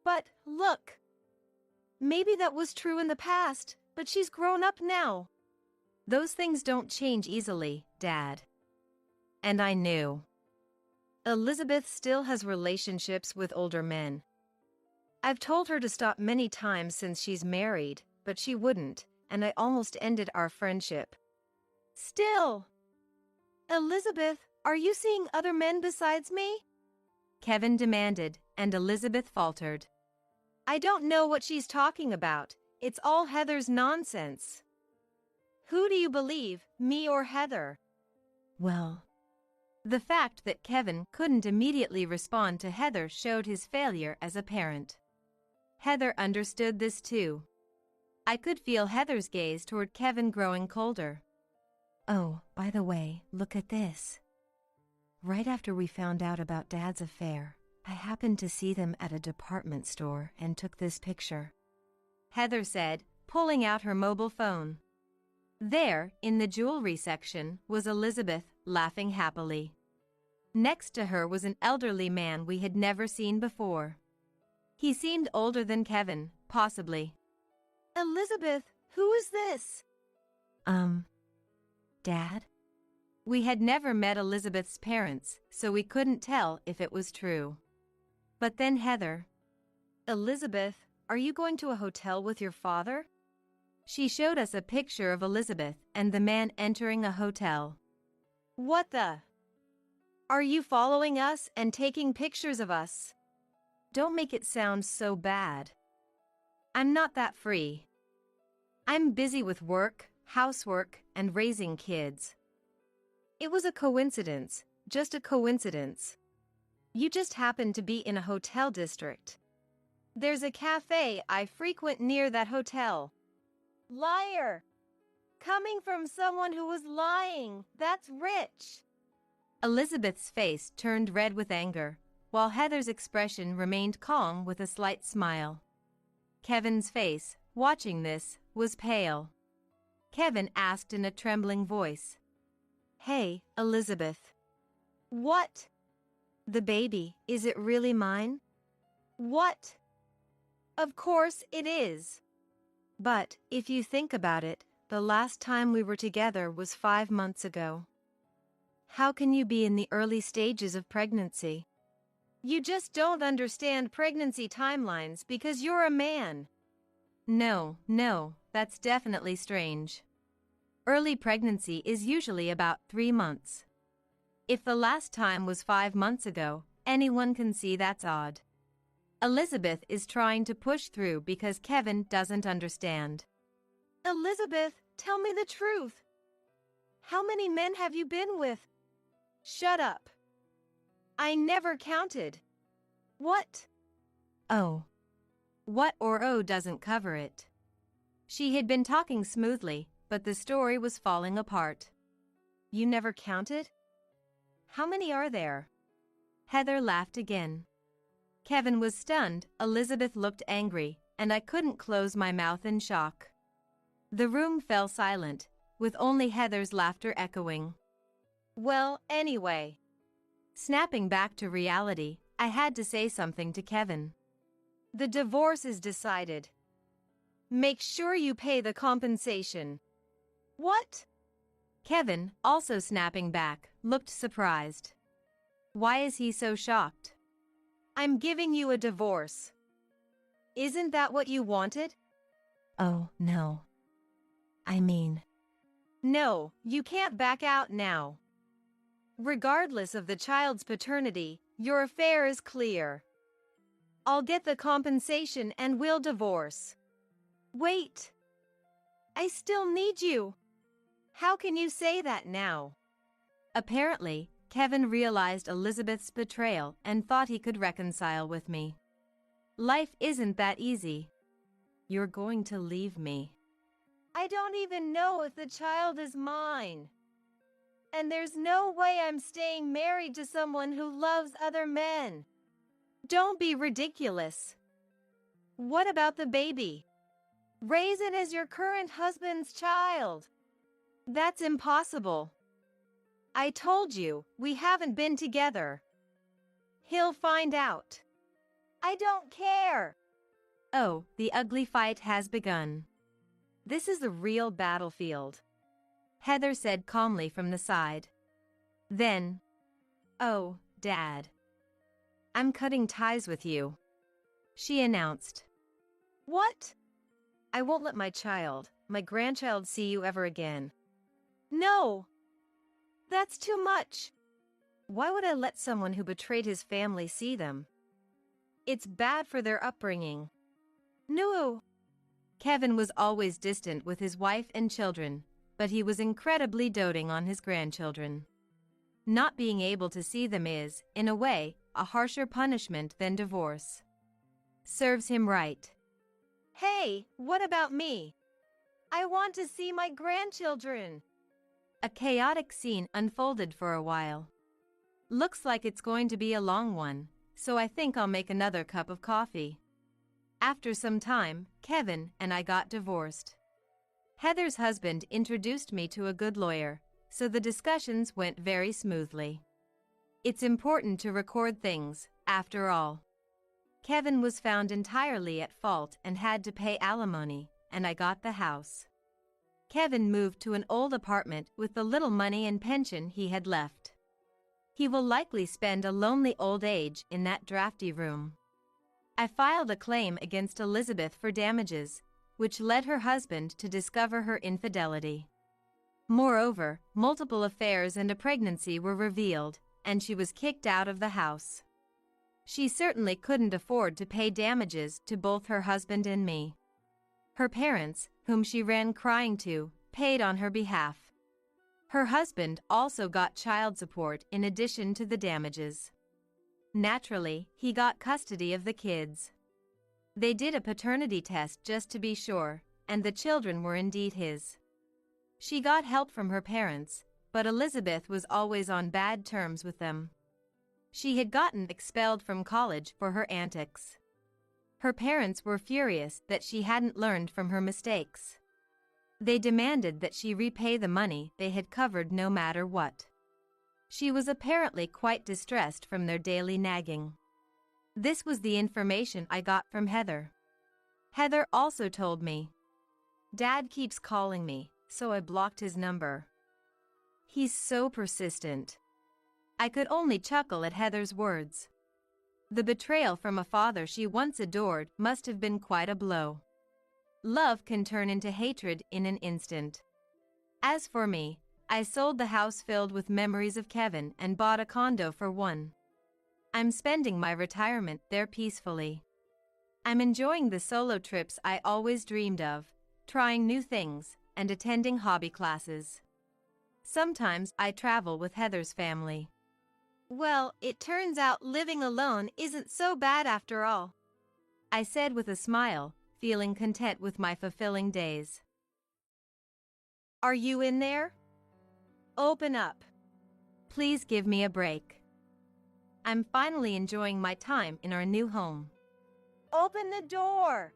But, look. Maybe that was true in the past, but she's grown up now. Those things don't change easily, Dad. And I knew. Elizabeth still has relationships with older men. I've told her to stop many times since she's married, but she wouldn't, and I almost ended our friendship. Still. Elizabeth, are you seeing other men besides me? Kevin demanded, and Elizabeth faltered. I don't know what she's talking about. It's all Heather's nonsense. Who do you believe, me or Heather? Well, the fact that Kevin couldn't immediately respond to Heather showed his failure as a parent. Heather understood this too. I could feel Heather's gaze toward Kevin growing colder. Oh, by the way, look at this. Right after we found out about Dad's affair, I happened to see them at a department store and took this picture. Heather said, pulling out her mobile phone. There, in the jewelry section, was Elizabeth, laughing happily. Next to her was an elderly man we had never seen before. He seemed older than Kevin, possibly. Elizabeth, who is this? Dad? We had never met Elizabeth's parents, so we couldn't tell if it was true. But then Heather. Elizabeth, are you going to a hotel with your father? She showed us a picture of Elizabeth and the man entering a hotel. What the? Are you following us and taking pictures of us? Don't make it sound so bad. I'm not that free. I'm busy with work, housework, and raising kids. It was a coincidence, just a coincidence. You just happened to be in a hotel district. There's a cafe I frequent near that hotel. Liar! Coming from someone who was lying, that's rich. Elizabeth's face turned red with anger, while Heather's expression remained calm with a slight smile. Kevin's face, watching this, was pale. Kevin asked in a trembling voice. Hey, Elizabeth. What? The baby, is it really mine? What? Of course it is. But, if you think about it, the last time we were together was 5 months ago. How can you be in the early stages of pregnancy? You just don't understand pregnancy timelines because you're a man. No, that's definitely strange. Early pregnancy is usually about 3 months. If the last time was 5 months ago, anyone can see that's odd. Elizabeth is trying to push through because Kevin doesn't understand. Elizabeth, tell me the truth. How many men have you been with? Shut up. I never counted. What? Oh. What or oh doesn't cover it. She had been talking smoothly, but the story was falling apart. You never counted? How many are there? Heather laughed again. Kevin was stunned, Elizabeth looked angry, and I couldn't close my mouth in shock. The room fell silent, with only Heather's laughter echoing. Well, anyway. Snapping back to reality, I had to say something to Kevin. The divorce is decided. Make sure you pay the compensation. What? Kevin, also snapping back, looked surprised. Why is he so shocked? I'm giving you a divorce. Isn't that what you wanted? Oh, no. No, you can't back out now. Regardless of the child's paternity, your affair is clear. I'll get the compensation and we'll divorce. Wait. I still need you. How can you say that now? Apparently, Kevin realized Elizabeth's betrayal and thought he could reconcile with me. Life isn't that easy. You're going to leave me. I don't even know if the child is mine. And there's no way I'm staying married to someone who loves other men. Don't be ridiculous. What about the baby? Raise it as your current husband's child. That's impossible. I told you, we haven't been together. He'll find out. I don't care. Oh, the ugly fight has begun. This is the real battlefield, Heather said calmly from the side. Then, "Oh, Dad. I'm cutting ties with you," she announced. What? I won't let my grandchild see you ever again. No. That's too much. Why would I let someone who betrayed his family see them? It's bad for their upbringing. No. Kevin was always distant with his wife and children, but he was incredibly doting on his grandchildren. Not being able to see them is, in a way, a harsher punishment than divorce. Serves him right. Hey, what about me? I want to see my grandchildren. A chaotic scene unfolded for a while. Looks like it's going to be a long one, so I think I'll make another cup of coffee. After some time, Kevin and I got divorced. Heather's husband introduced me to a good lawyer, so the discussions went very smoothly. It's important to record things, after all. Kevin was found entirely at fault and had to pay alimony, and I got the house. Kevin moved to an old apartment with the little money and pension he had left. He will likely spend a lonely old age in that drafty room. I filed a claim against Elizabeth for damages, which led her husband to discover her infidelity. Moreover, multiple affairs and a pregnancy were revealed, and she was kicked out of the house. She certainly couldn't afford to pay damages to both her husband and me. Her parents, whom she ran crying to, paid on her behalf. Her husband also got child support in addition to the damages. Naturally, he got custody of the kids. They did a paternity test just to be sure, and the children were indeed his. She got help from her parents, but Elizabeth was always on bad terms with them. She had gotten expelled from college for her antics. Her parents were furious that she hadn't learned from her mistakes. They demanded that she repay the money they had covered no matter what. She was apparently quite distressed from their daily nagging. This was the information I got from Heather. Heather also told me, "Dad keeps calling me, so I blocked his number. He's so persistent." I could only chuckle at Heather's words. The betrayal from a father she once adored must have been quite a blow. Love can turn into hatred in an instant. As for me, I sold the house filled with memories of Kevin and bought a condo for one. I'm spending my retirement there peacefully. I'm enjoying the solo trips I always dreamed of, trying new things, and attending hobby classes. Sometimes I travel with Heather's family. Well, it turns out living alone isn't so bad after all, I said with a smile, feeling content with my fulfilling days. Are you in there? Open up. Please give me a break. I'm finally enjoying my time in our new home. Open the door.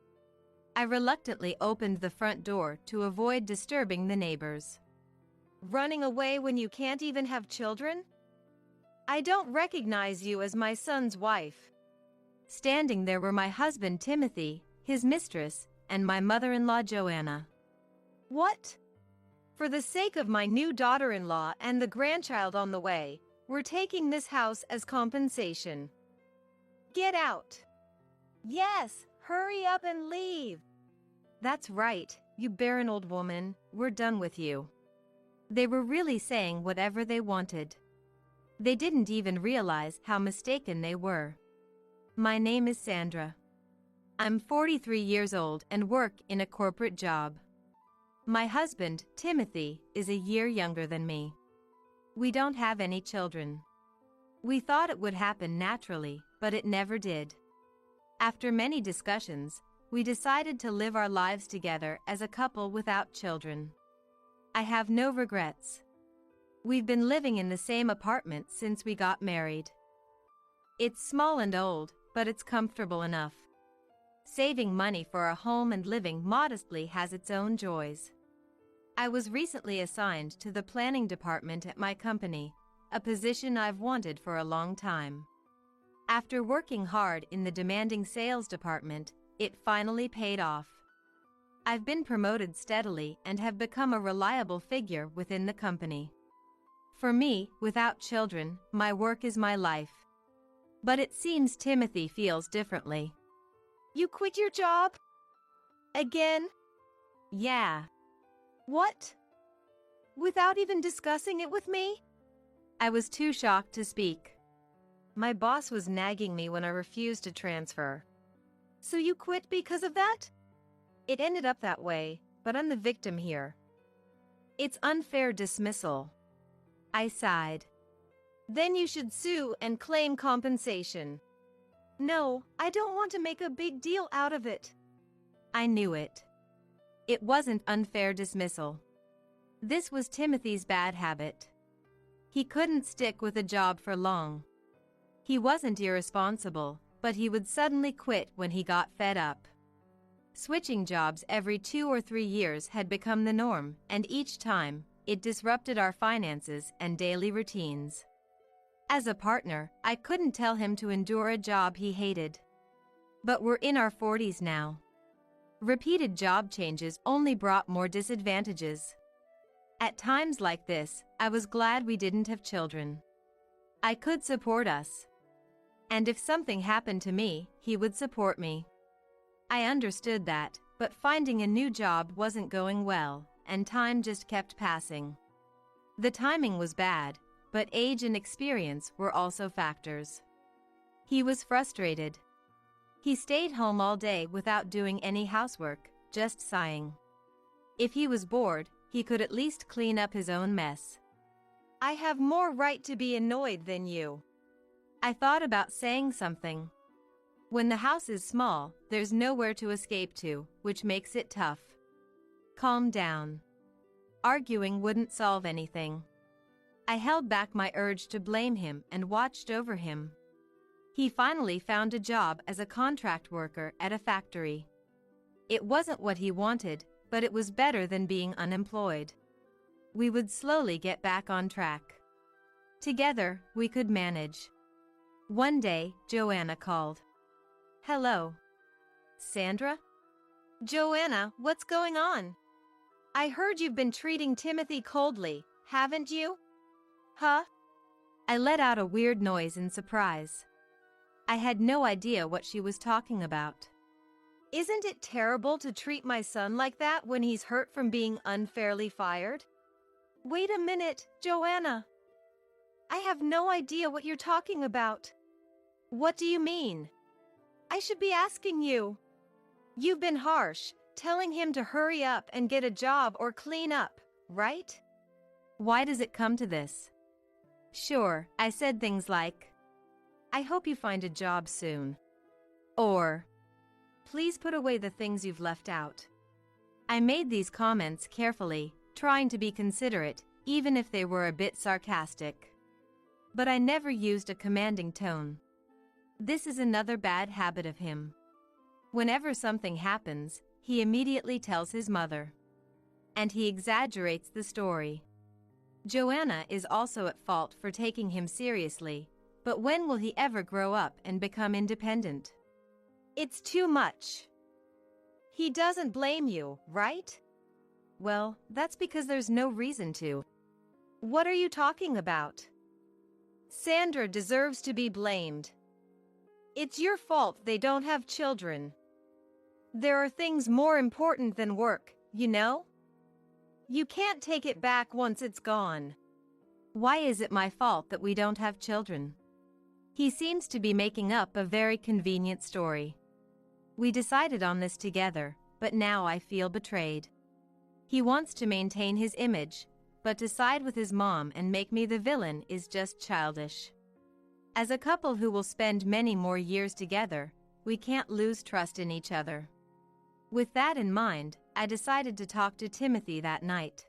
I reluctantly opened the front door to avoid disturbing the neighbors. Running away when you can't even have children? I don't recognize you as my son's wife. Standing there were my husband Timothy, his mistress, and my mother-in-law Joanna. What? For the sake of my new daughter-in-law and the grandchild on the way, we're taking this house as compensation. Get out. Yes, hurry up and leave. That's right, you barren old woman, we're done with you. They were really saying whatever they wanted. They didn't even realize how mistaken they were. My name is Sandra. I'm 43 years old and work in a corporate job. My husband, Timothy, is a year younger than me. We don't have any children. We thought it would happen naturally, but it never did. After many discussions, we decided to live our lives together as a couple without children. I have no regrets. We've been living in the same apartment since we got married. It's small and old, but it's comfortable enough. Saving money for a home and living modestly has its own joys. I was recently assigned to the planning department at my company, a position I've wanted for a long time. After working hard in the demanding sales department, it finally paid off. I've been promoted steadily and have become a reliable figure within the company. For me, without children, my work is my life. But it seems Timothy feels differently. You quit your job? Again? Yeah. What? Without even discussing it with me? I was too shocked to speak. My boss was nagging me when I refused to transfer. So you quit because of that? It ended up that way, but I'm the victim here. It's unfair dismissal. I sighed. Then you should sue and claim compensation. No, I don't want to make a big deal out of it. I knew it. It wasn't unfair dismissal. This was Timothy's bad habit. He couldn't stick with a job for long. He wasn't irresponsible, but he would suddenly quit when he got fed up. Switching jobs every 2 or 3 years had become the norm, and each time, it disrupted our finances and daily routines. As a partner, I couldn't tell him to endure a job he hated. But we're in our 40s now. Repeated job changes only brought more disadvantages. At times like this, I was glad we didn't have children. I could support us. And if something happened to me, he would support me. I understood that, but finding a new job wasn't going well, and time just kept passing. The timing was bad, but age and experience were also factors. He was frustrated. He stayed home all day without doing any housework, just sighing. If he was bored, he could at least clean up his own mess. I have more right to be annoyed than you. I thought about saying something. When the house is small, there's nowhere to escape to, which makes it tough. Calm down. Arguing wouldn't solve anything. I held back my urge to blame him and watched over him. He finally found a job as a contract worker at a factory. It wasn't what he wanted, but it was better than being unemployed. We would slowly get back on track. Together, we could manage. One day, Joanna called. Hello. Sandra? Joanna, what's going on? I heard you've been treating Timothy coldly, haven't you? Huh? I let out a weird noise in surprise. I had no idea what she was talking about. Isn't it terrible to treat my son like that when he's hurt from being unfairly fired? Wait a minute, Joanna. I have no idea what you're talking about. What do you mean? I should be asking you. You've been harsh, telling him to hurry up and get a job or clean up, right? Why does it come to this? Sure, I said things like, I hope you find a job soon. Or, please put away the things you've left out. I made these comments carefully, trying to be considerate, even if they were a bit sarcastic. But I never used a commanding tone. This is another bad habit of him. Whenever something happens, he immediately tells his mother. And he exaggerates the story. Joanna is also at fault for taking him seriously, but when will he ever grow up and become independent? It's too much. He doesn't blame you, right? Well, that's because there's no reason to. What are you talking about? Sandra deserves to be blamed. It's your fault they don't have children. There are things more important than work, you know? You can't take it back once it's gone. Why is it my fault that we don't have children? He seems to be making up a very convenient story. We decided on this together, but now I feel betrayed. He wants to maintain his image, but to side with his mom and make me the villain is just childish. As a couple who will spend many more years together, we can't lose trust in each other. With that in mind, I decided to talk to Timothy that night.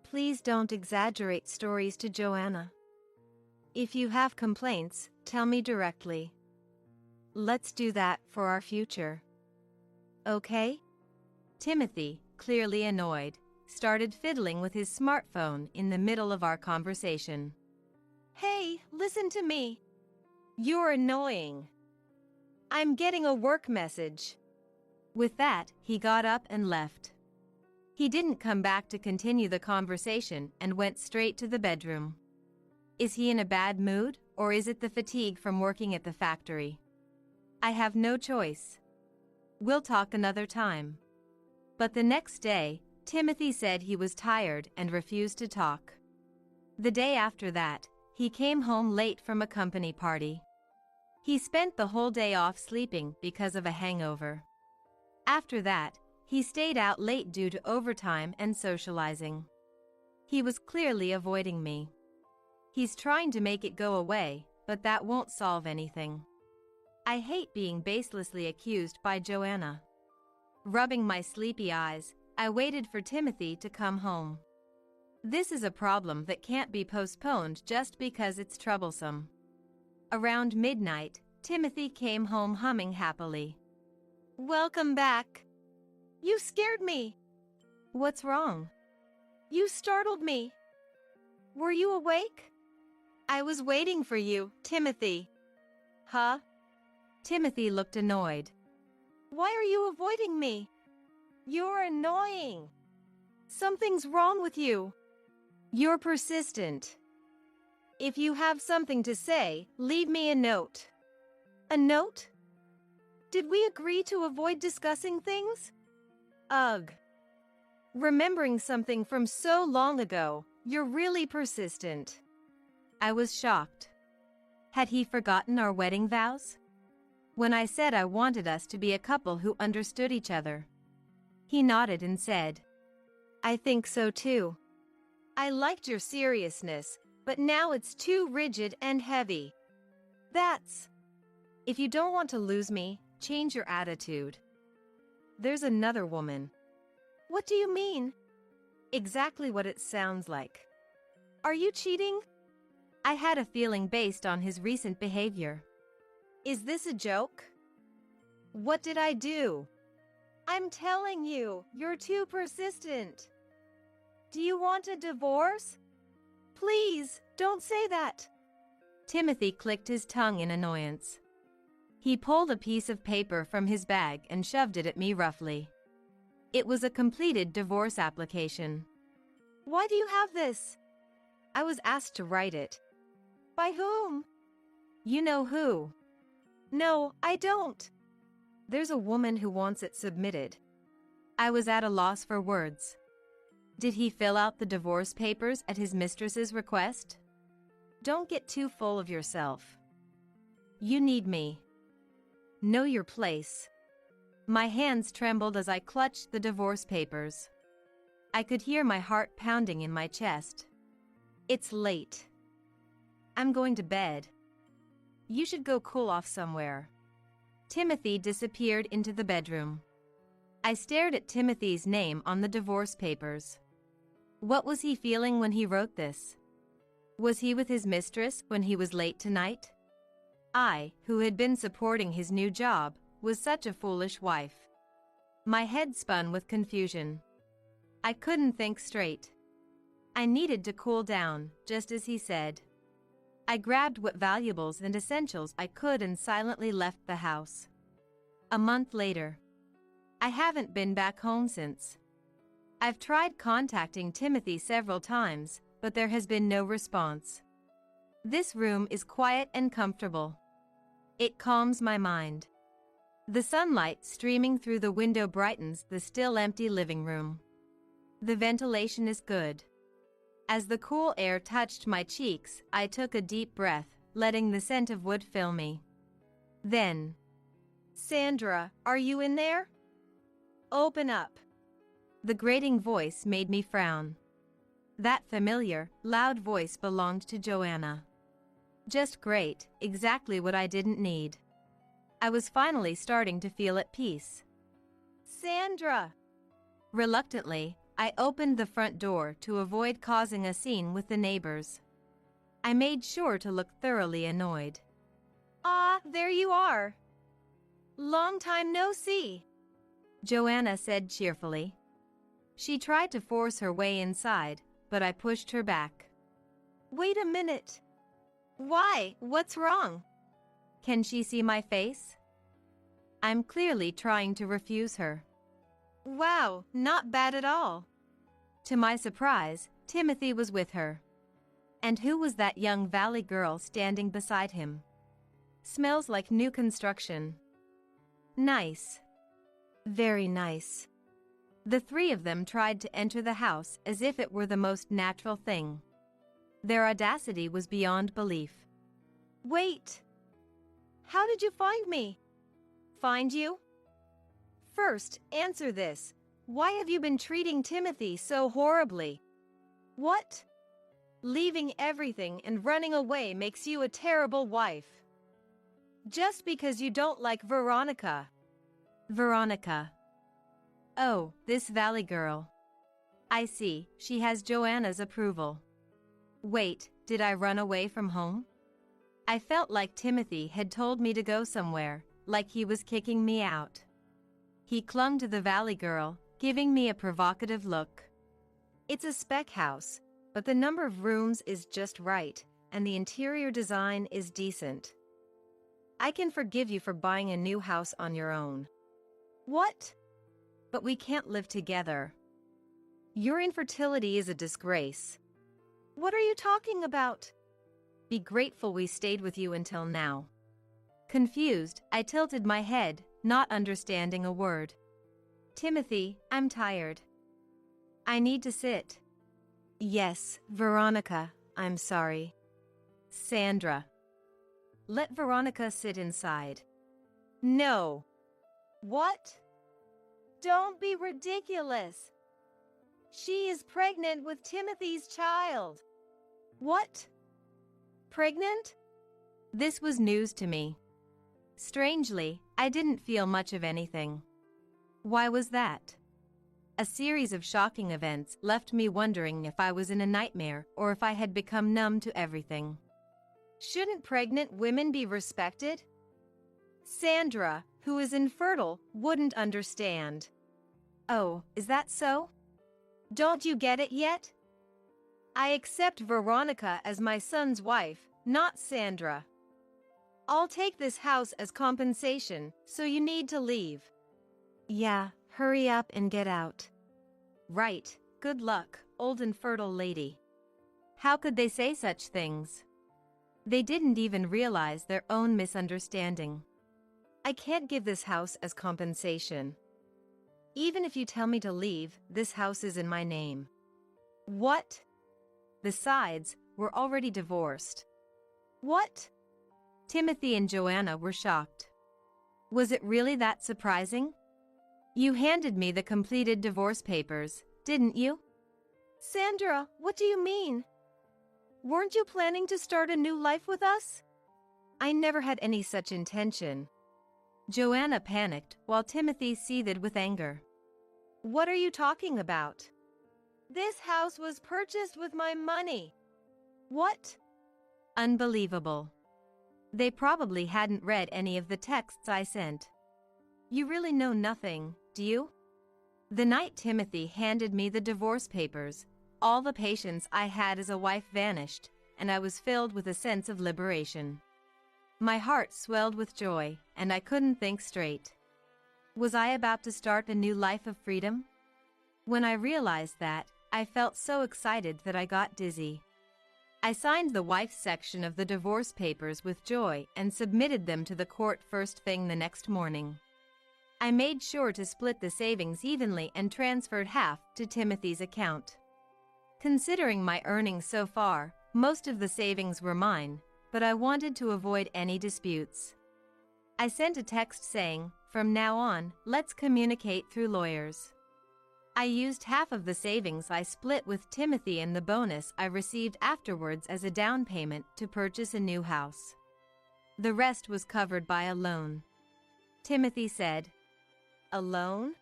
Please don't exaggerate stories to Joanna. If you have complaints, tell me directly. Let's do that for our future. Okay? Timothy, clearly annoyed, started fiddling with his smartphone in the middle of our conversation. Hey, listen to me. You're annoying. I'm getting a work message. With that, he got up and left. He didn't come back to continue the conversation and went straight to the bedroom. Is he in a bad mood, or is it the fatigue from working at the factory? I have no choice. We'll talk another time. But the next day, Timothy said he was tired and refused to talk. The day after that, he came home late from a company party. He spent the whole day off sleeping because of a hangover. After that, he stayed out late due to overtime and socializing. He was clearly avoiding me. He's trying to make it go away, but that won't solve anything. I hate being baselessly accused by Joanna. Rubbing my sleepy eyes, I waited for Timothy to come home. This is a problem that can't be postponed just because it's troublesome. Around midnight, Timothy came home humming happily. Welcome back. You scared me. What's wrong? You startled me. Were you awake? I was waiting for you, Timothy. Huh? Timothy looked annoyed. Why are you avoiding me? You're annoying. Something's wrong with you. You're persistent. If you have something to say, leave me a note. A note? Did we agree to avoid discussing things? Ugh. Remembering something from so long ago, you're really persistent. I was shocked. Had he forgotten our wedding vows? When I said I wanted us to be a couple who understood each other. He nodded and said, I think so too. I liked your seriousness, but now it's too rigid and heavy. If you don't want to lose me, change your attitude. There's another woman. What do you mean? Exactly what it sounds like. Are you cheating? I had a feeling based on his recent behavior. Is this a joke? What did I do? I'm telling you, you're too persistent. Do you want a divorce? Please, don't say that. Timothy clicked his tongue in annoyance. He pulled a piece of paper from his bag and shoved it at me roughly. It was a completed divorce application. Why do you have this? I was asked to write it. By whom? You know who. No, I don't. There's a woman who wants it submitted. I was at a loss for words. Did he fill out the divorce papers at his mistress's request? Don't get too full of yourself. You need me. Know your place. My hands trembled as I clutched the divorce papers. I could hear my heart pounding in my chest. It's late. I'm going to bed. You should go cool off somewhere. Timothy disappeared into the bedroom. I stared at Timothy's name on the divorce papers. What was he feeling when he wrote this? Was he with his mistress when he was late tonight? I, who had been supporting his new job, was such a foolish wife. My head spun with confusion. I couldn't think straight. I needed to cool down, just as he said. I grabbed what valuables and essentials I could and silently left the house. A month later. I haven't been back home since. I've tried contacting Timothy several times, but there has been no response. This room is quiet and comfortable. It calms my mind. The sunlight streaming through the window brightens the still empty living room. The ventilation is good. As the cool air touched my cheeks, I took a deep breath, letting the scent of wood fill me. Then, Sandra, are you in there? Open up. The grating voice made me frown. That familiar, loud voice belonged to Joanna. Just great, exactly what I didn't need. I was finally starting to feel at peace. Sandra! Reluctantly, I opened the front door to avoid causing a scene with the neighbors. I made sure to look thoroughly annoyed. Ah, there you are. Long time no see, Joanna said cheerfully. She tried to force her way inside, but I pushed her back. Wait a minute. Why? What's wrong? Can she see my face? I'm clearly trying to refuse her. Wow, not bad at all. To my surprise, Timothy was with her. And who was that young valley girl standing beside him? Smells like new construction. Nice. Very nice. The three of them tried to enter the house as if it were the most natural thing. Their audacity was beyond belief. Wait. How did you find me? Find you? First, answer this. Why have you been treating Timothy so horribly? What? Leaving everything and running away makes you a terrible wife. Just because you don't like Veronica. Veronica. Oh, this valley girl. I see, she has Joanna's approval. Wait, did I run away from home? I felt like Timothy had told me to go somewhere, like he was kicking me out. He clung to the valley girl, giving me a provocative look. It's a spec house, but the number of rooms is just right, and the interior design is decent. I can forgive you for buying a new house on your own. What? But we can't live together. Your infertility is a disgrace. What are you talking about? Be grateful we stayed with you until now. Confused, I tilted my head, not understanding a word. Timothy, I'm tired. I need to sit. Yes, Veronica, I'm sorry. Sandra. Let Veronica sit inside. No. What? Don't be ridiculous. She is pregnant with Timothy's child. What? Pregnant? This was news to me. Strangely, I didn't feel much of anything. Why was that? A series of shocking events left me wondering if I was in a nightmare or if I had become numb to everything. Shouldn't pregnant women be respected? Sandra, who is infertile, wouldn't understand. Oh, is that so? Don't you get it yet? I accept Veronica as my son's wife, not Sandra. I'll take this house as compensation, so you need to leave. Yeah, hurry up and get out. Right, good luck, old infertile lady. How could they say such things? They didn't even realize their own misunderstanding. I can't give this house as compensation. Even if you tell me to leave, this house is in my name. What? Besides, we're already divorced. What? Timothy and Joanna were shocked. Was it really that surprising? You handed me the completed divorce papers, didn't you? Sandra, what do you mean? Weren't you planning to start a new life with us? I never had any such intention. Joanna panicked while Timothy seethed with anger. What are you talking about? This house was purchased with my money. What? Unbelievable. They probably hadn't read any of the texts I sent. You really know nothing, do you? The night Timothy handed me the divorce papers, all the patience I had as a wife vanished, and I was filled with a sense of liberation. My heart swelled with joy, and I couldn't think straight. Was I about to start a new life of freedom? When I realized that, I felt so excited that I got dizzy. I signed the wife's section of the divorce papers with joy and submitted them to the court first thing the next morning. I made sure to split the savings evenly and transferred half to Timothy's account. Considering my earnings so far, most of the savings were mine, but I wanted to avoid any disputes. I sent a text saying, "From now on, let's communicate through lawyers." I used half of the savings I split with Timothy and the bonus I received afterwards as a down payment to purchase a new house. The rest was covered by a loan. Timothy said, "A loan?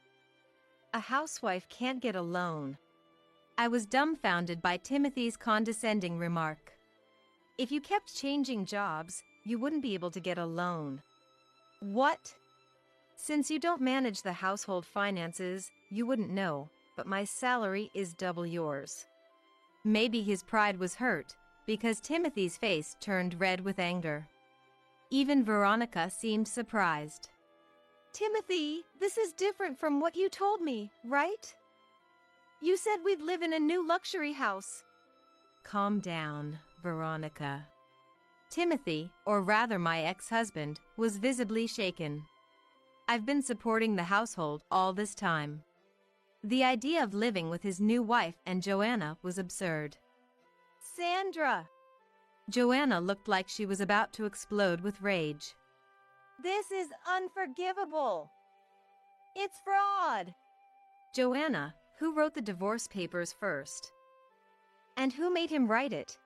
A housewife can't get a loan." I was dumbfounded by Timothy's condescending remark. "If you kept changing jobs, you wouldn't be able to get a loan." "What?" "Since you don't manage the household finances, you wouldn't know, but my salary is double yours." Maybe his pride was hurt, because Timothy's face turned red with anger. Even Veronica seemed surprised. "Timothy, this is different from what you told me, right? You said we'd live in a new luxury house." Calm down, Veronica. Timothy, or rather my ex-husband, was visibly shaken. I've been supporting the household all this time. The idea of living with his new wife and Joanna was absurd. "Sandra!" Joanna looked like she was about to explode with rage. "This is unforgivable. It's fraud." "Joanna, who wrote the divorce papers first?" "And who made him write it?"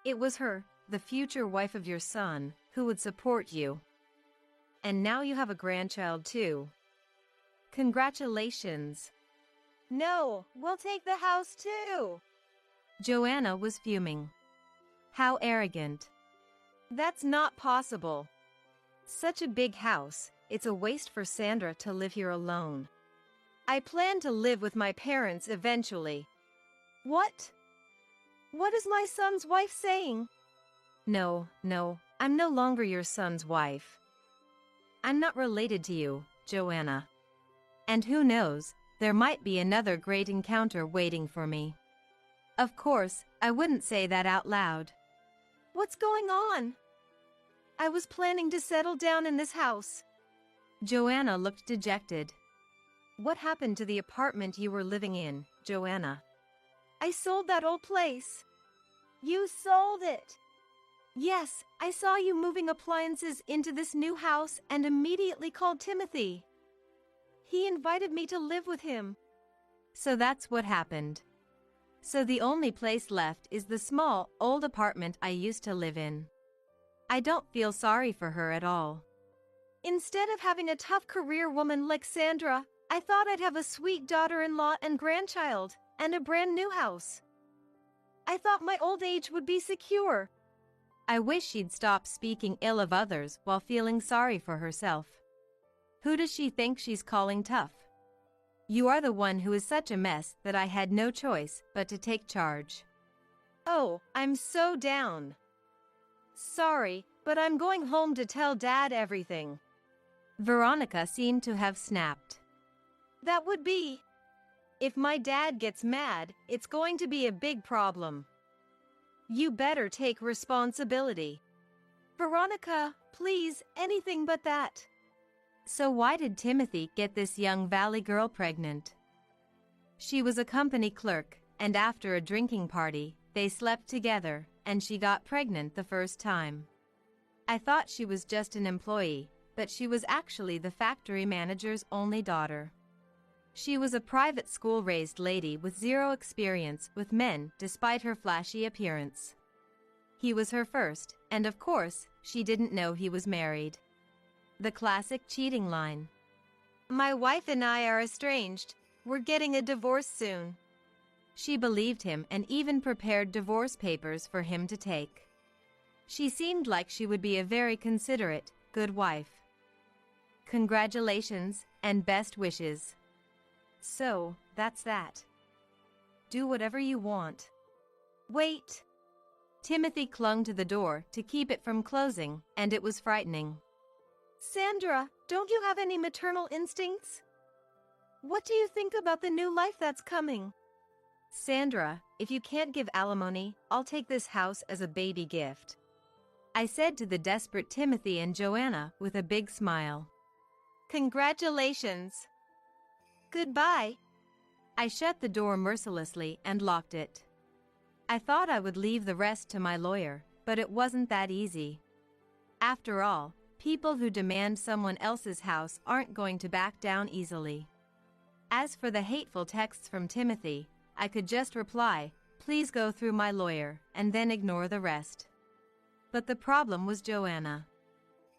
"It was her, the future wife of your son, who would support you. And now you have a grandchild too. Congratulations." "No, we'll take the house too." Joanna was fuming. How arrogant. "That's not possible. Such a big house, it's a waste for Sandra to live here alone. I plan to live with my parents eventually." "What? What is my son's wife saying?" No, I'm no longer your son's wife. I'm not related to you, Joanna. And who knows, there might be another great encounter waiting for me. Of course, I wouldn't say that out loud. "What's going on? I was planning to settle down in this house." Joanna looked dejected. "What happened to the apartment you were living in, Joanna?" "I sold that old place." "You sold it?" "Yes, I saw you moving appliances into this new house and immediately called Timothy. He invited me to live with him." So that's what happened. So the only place left is the small, old apartment I used to live in. I don't feel sorry for her at all. "Instead of having a tough career woman like Sandra, I thought I'd have a sweet daughter-in-law and grandchild, and a brand new house. I thought my old age would be secure." I wish she'd stop speaking ill of others while feeling sorry for herself. Who does she think she's calling tough? You are the one who is such a mess that I had no choice but to take charge. "Oh, I'm so down. Sorry, but I'm going home to tell Dad everything." Veronica seemed to have snapped. "That would be. If my dad gets mad, it's going to be a big problem. You better take responsibility." "Veronica, please, anything but that." So why did Timothy get this young valley girl pregnant? She was a company clerk, and after a drinking party, they slept together, and she got pregnant the first time. I thought she was just an employee, but she was actually the factory manager's only daughter. She was a private school-raised lady with zero experience with men despite her flashy appearance. He was her first, and of course, she didn't know he was married. The classic cheating line. "My wife and I are estranged. We're getting a divorce soon." She believed him and even prepared divorce papers for him to take. She seemed like she would be a very considerate, good wife. Congratulations and best wishes. So, that's that. Do whatever you want. "Wait." Timothy clung to the door to keep it from closing, and it was frightening. "Sandra, don't you have any maternal instincts? What do you think about the new life that's coming?" "Sandra, if you can't give alimony, I'll take this house as a baby gift," I said to the desperate Timothy and Joanna with a big smile. "Congratulations. Goodbye." I shut the door mercilessly and locked it. I thought I would leave the rest to my lawyer, but it wasn't that easy. After all, people who demand someone else's house aren't going to back down easily. As for the hateful texts from Timothy, I could just reply, "Please go through my lawyer," and then ignore the rest. But the problem was Joanna.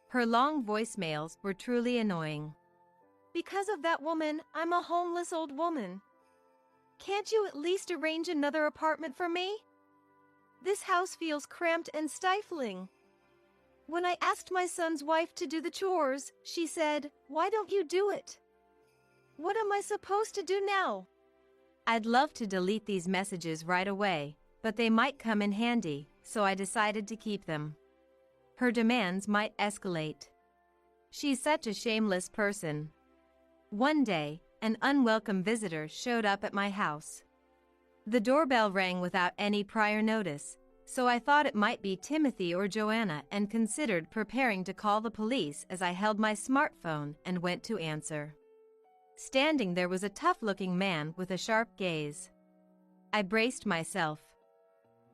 Her long voicemails were truly annoying. Because of that woman, I'm a homeless old woman. Can't you at least arrange another apartment for me? This house feels cramped and stifling. When I asked my son's wife to do the chores, she said, "Why don't you do it?" What am I supposed to do now? I'd love to delete these messages right away, but they might come in handy, so I decided to keep them. Her demands might escalate. She's such a shameless person. One day, an unwelcome visitor showed up at my house. The doorbell rang without any prior notice, so I thought it might be Timothy or Joanna and considered preparing to call the police as I held my smartphone and went to answer. Standing there was a tough-looking man with a sharp gaze. I braced myself.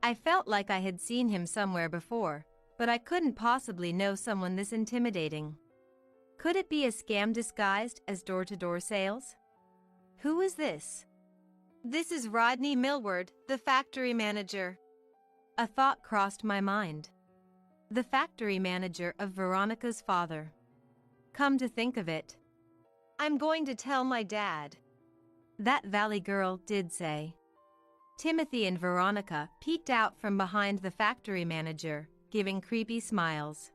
I felt like I had seen him somewhere before, but I couldn't possibly know someone this intimidating. Could it be a scam disguised as door-to-door sales? Who is this? This is Rodney Millward, the factory manager. A thought crossed my mind. The factory manager of Veronica's father. Come to think of it, I'm going to tell my dad. that valley girl did say. Timothy and Veronica peeked out from behind the factory manager, giving creepy smiles.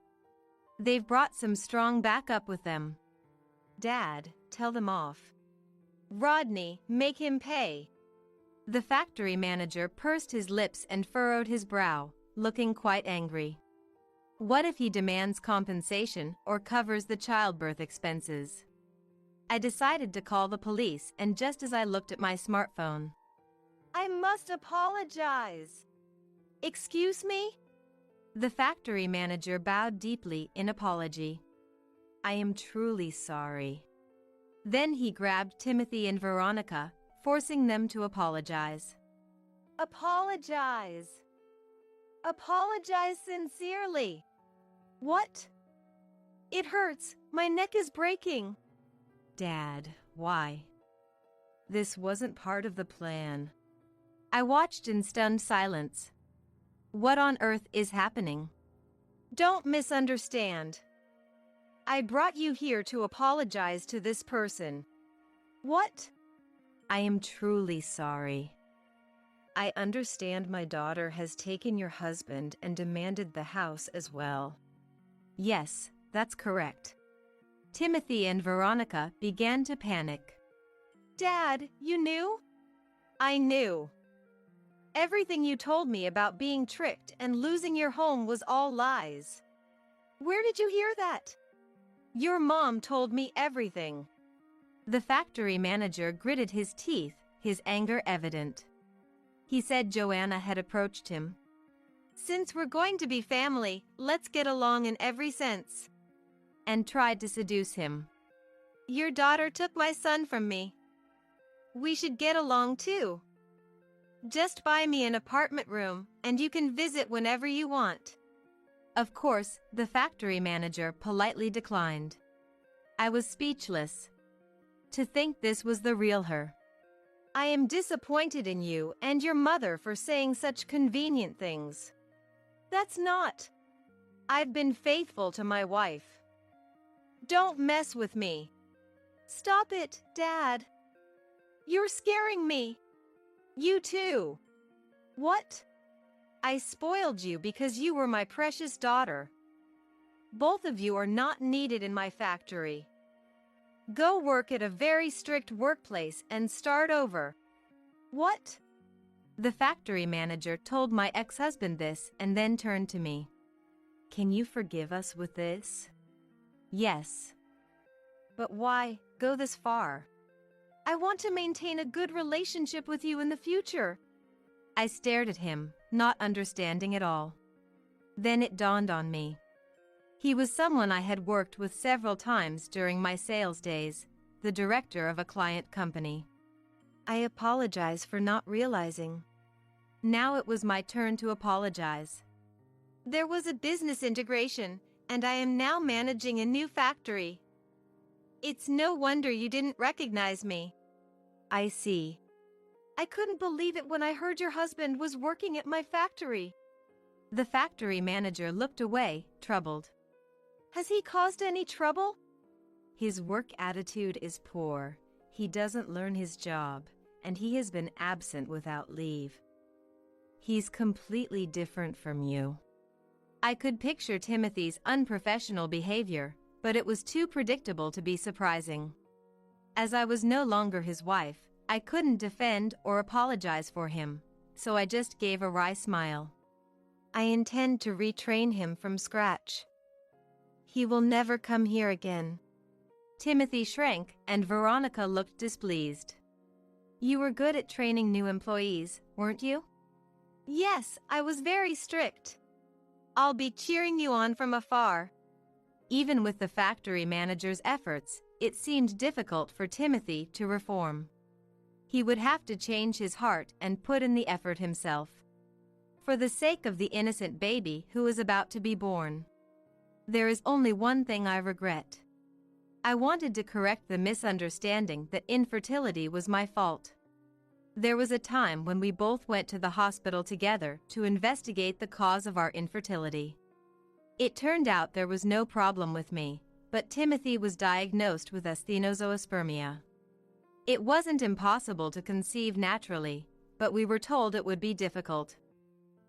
They've brought some strong backup with them. Dad, tell them off. Rodney, make him pay. The factory manager pursed his lips and furrowed his brow, looking quite angry. What if he demands compensation or covers the childbirth expenses? I decided to call the police, and just as I looked at my smartphone, I must apologize. Excuse me? the factory manager bowed deeply in apology. I am truly sorry. Then he grabbed Timothy and Veronica, forcing them to apologize. Apologize. Apologize sincerely. What? It hurts. My neck is breaking. Dad, why? This wasn't part of the plan. I watched in stunned silence. What on earth is happening? Don't misunderstand. I brought you here to apologize to this person. What? I am truly sorry. I understand my daughter has taken your husband and demanded the house as well. Yes, that's correct. Timothy and Veronica began to panic. Dad, you knew? I knew. Everything you told me about being tricked and losing your home was all lies. Where did you hear that? Your mom told me everything. The factory manager gritted his teeth, his anger evident. He said Joanna had approached him. Since we're going to be family, let's get along in every sense. And tried to seduce him. Your daughter took my son from me. We should get along too. Just buy me an apartment room, and you can visit whenever you want. Of course, the factory manager politely declined. I was speechless. To think this was the real her. I am disappointed in you and your mother for saying such convenient things. That's not. I've been faithful to my wife. Don't mess with me. Stop it, Dad. You're scaring me. You too. What? I spoiled you because you were my precious daughter. Both of you are not needed in my factory. Go work at a very strict workplace and start over. What? The factory manager told my ex-husband this and then turned to me. Can you forgive us with this? Yes. But why go this far? I want to maintain a good relationship with you in the future. I stared at him, not understanding at all. Then it dawned on me. He was someone I had worked with several times during my sales days, the director of a client company. I apologize for not realizing. Now it was my turn to apologize. There was a business integration, and I am now managing a new factory. It's no wonder you didn't recognize me. I see. I couldn't believe it when I heard your husband was working at my factory. The factory manager looked away, troubled. Has he caused any trouble? His work attitude is poor. He doesn't learn his job, and he has been absent without leave. He's completely different from you. I could picture Timothy's unprofessional behavior, but it was too predictable to be surprising. As I was no longer his wife, I couldn't defend or apologize for him, so I just gave a wry smile. I intend to retrain him from scratch. He will never come here again. Timothy shrank, and Veronica looked displeased. You were good at training new employees, weren't you? Yes, I was very strict. I'll be cheering you on from afar. Even with the factory manager's efforts, it seemed difficult for Timothy to reform. He would have to change his heart and put in the effort himself. For the sake of the innocent baby who is about to be born. There is only one thing I regret. I wanted to correct the misunderstanding that infertility was my fault. There was a time when we both went to the hospital together to investigate the cause of our infertility. It turned out there was no problem with me, but Timothy was diagnosed with asthenozoospermia. It wasn't impossible to conceive naturally, but we were told it would be difficult.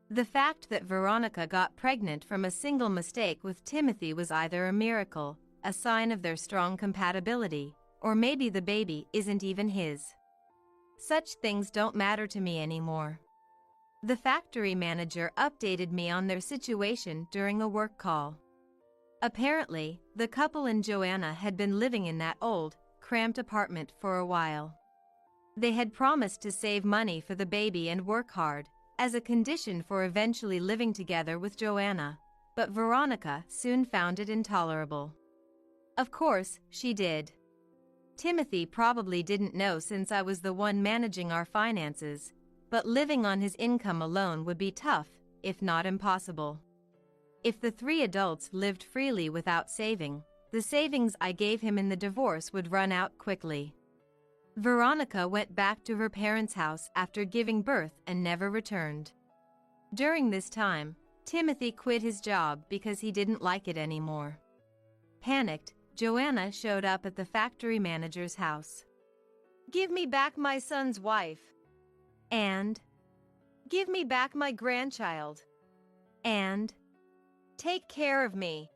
The fact that Veronica got pregnant from a single mistake with Timothy was either a miracle, a sign of their strong compatibility, or maybe the baby isn't even his. Such things don't matter to me anymore. The factory manager updated me on their situation during a work call. Apparently, the couple and Joanna had been living in that old, cramped apartment for a while. They had promised to save money for the baby and work hard, as a condition for eventually living together with Joanna, but Veronica soon found it intolerable. Of course, she did. Timothy probably didn't know since I was the one managing our finances, but living on his income alone would be tough, if not impossible. If the three adults lived freely without saving, the savings I gave him in the divorce would run out quickly. Veronica went back to her parents' house after giving birth and never returned. During this time, Timothy quit his job because he didn't like it anymore. Panicked, Joanna showed up at the factory manager's house. Give me back my son's wife. And? Give me back my grandchild. And? Take care of me.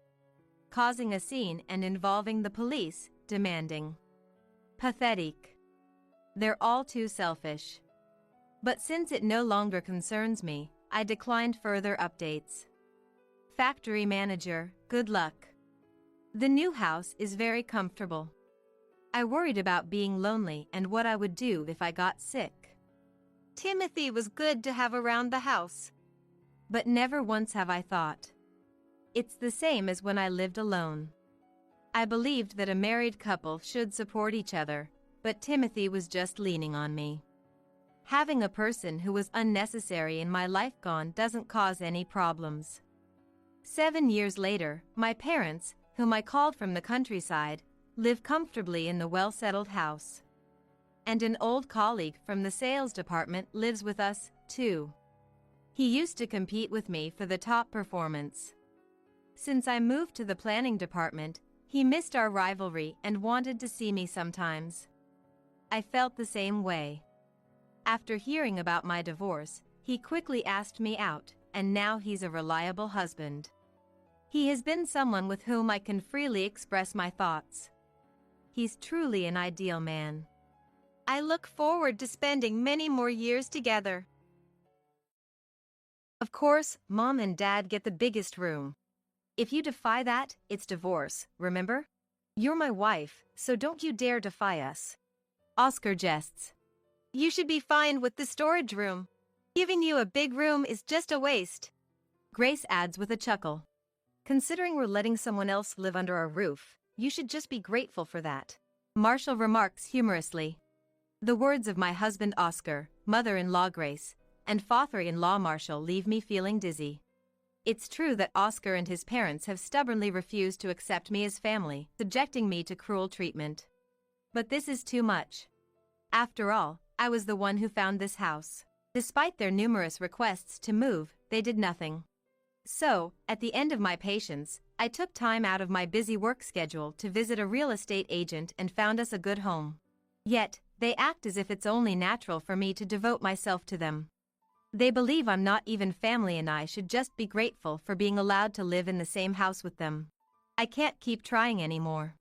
Causing a scene and involving the police, demanding. Pathetic. They're all too selfish. But since it no longer concerns me, I declined further updates. Factory manager, good luck. The new house is very comfortable. I worried about being lonely and what I would do if I got sick. Timothy was good to have around the house. But never once have I thought. It's the same as when I lived alone. I believed that a married couple should support each other, but Timothy was just leaning on me. Having a person who was unnecessary in my life gone doesn't cause any problems. 7 years later, my parents, whom I called from the countryside, live comfortably in the well-settled house. And an old colleague from the sales department lives with us, too. He used to compete with me for the top performance. Since I moved to the planning department, he missed our rivalry and wanted to see me sometimes. I felt the same way. After hearing about my divorce, he quickly asked me out, and now he's a reliable husband. He has been someone with whom I can freely express my thoughts. He's truly an ideal man. I look forward to spending many more years together. Of course, Mom and Dad get the biggest room. If you defy that, it's divorce, remember? You're my wife, so don't you dare defy us. Oscar jests. You should be fine with the storage room. Giving you a big room is just a waste. Grace adds with a chuckle. Considering we're letting someone else live under our roof, you should just be grateful for that. Marshall remarks humorously. The words of my husband Oscar, mother-in-law Grace, and father-in-law Marshall leave me feeling dizzy. It's true that Oscar and his parents have stubbornly refused to accept me as family, subjecting me to cruel treatment. But this is too much. After all, I was the one who found this house. Despite their numerous requests to move, they did nothing. So, at the end of my patience, I took time out of my busy work schedule to visit a real estate agent and found us a good home. Yet, they act as if it's only natural for me to devote myself to them. They believe I'm not even family and I should just be grateful for being allowed to live in the same house with them. I can't keep trying anymore.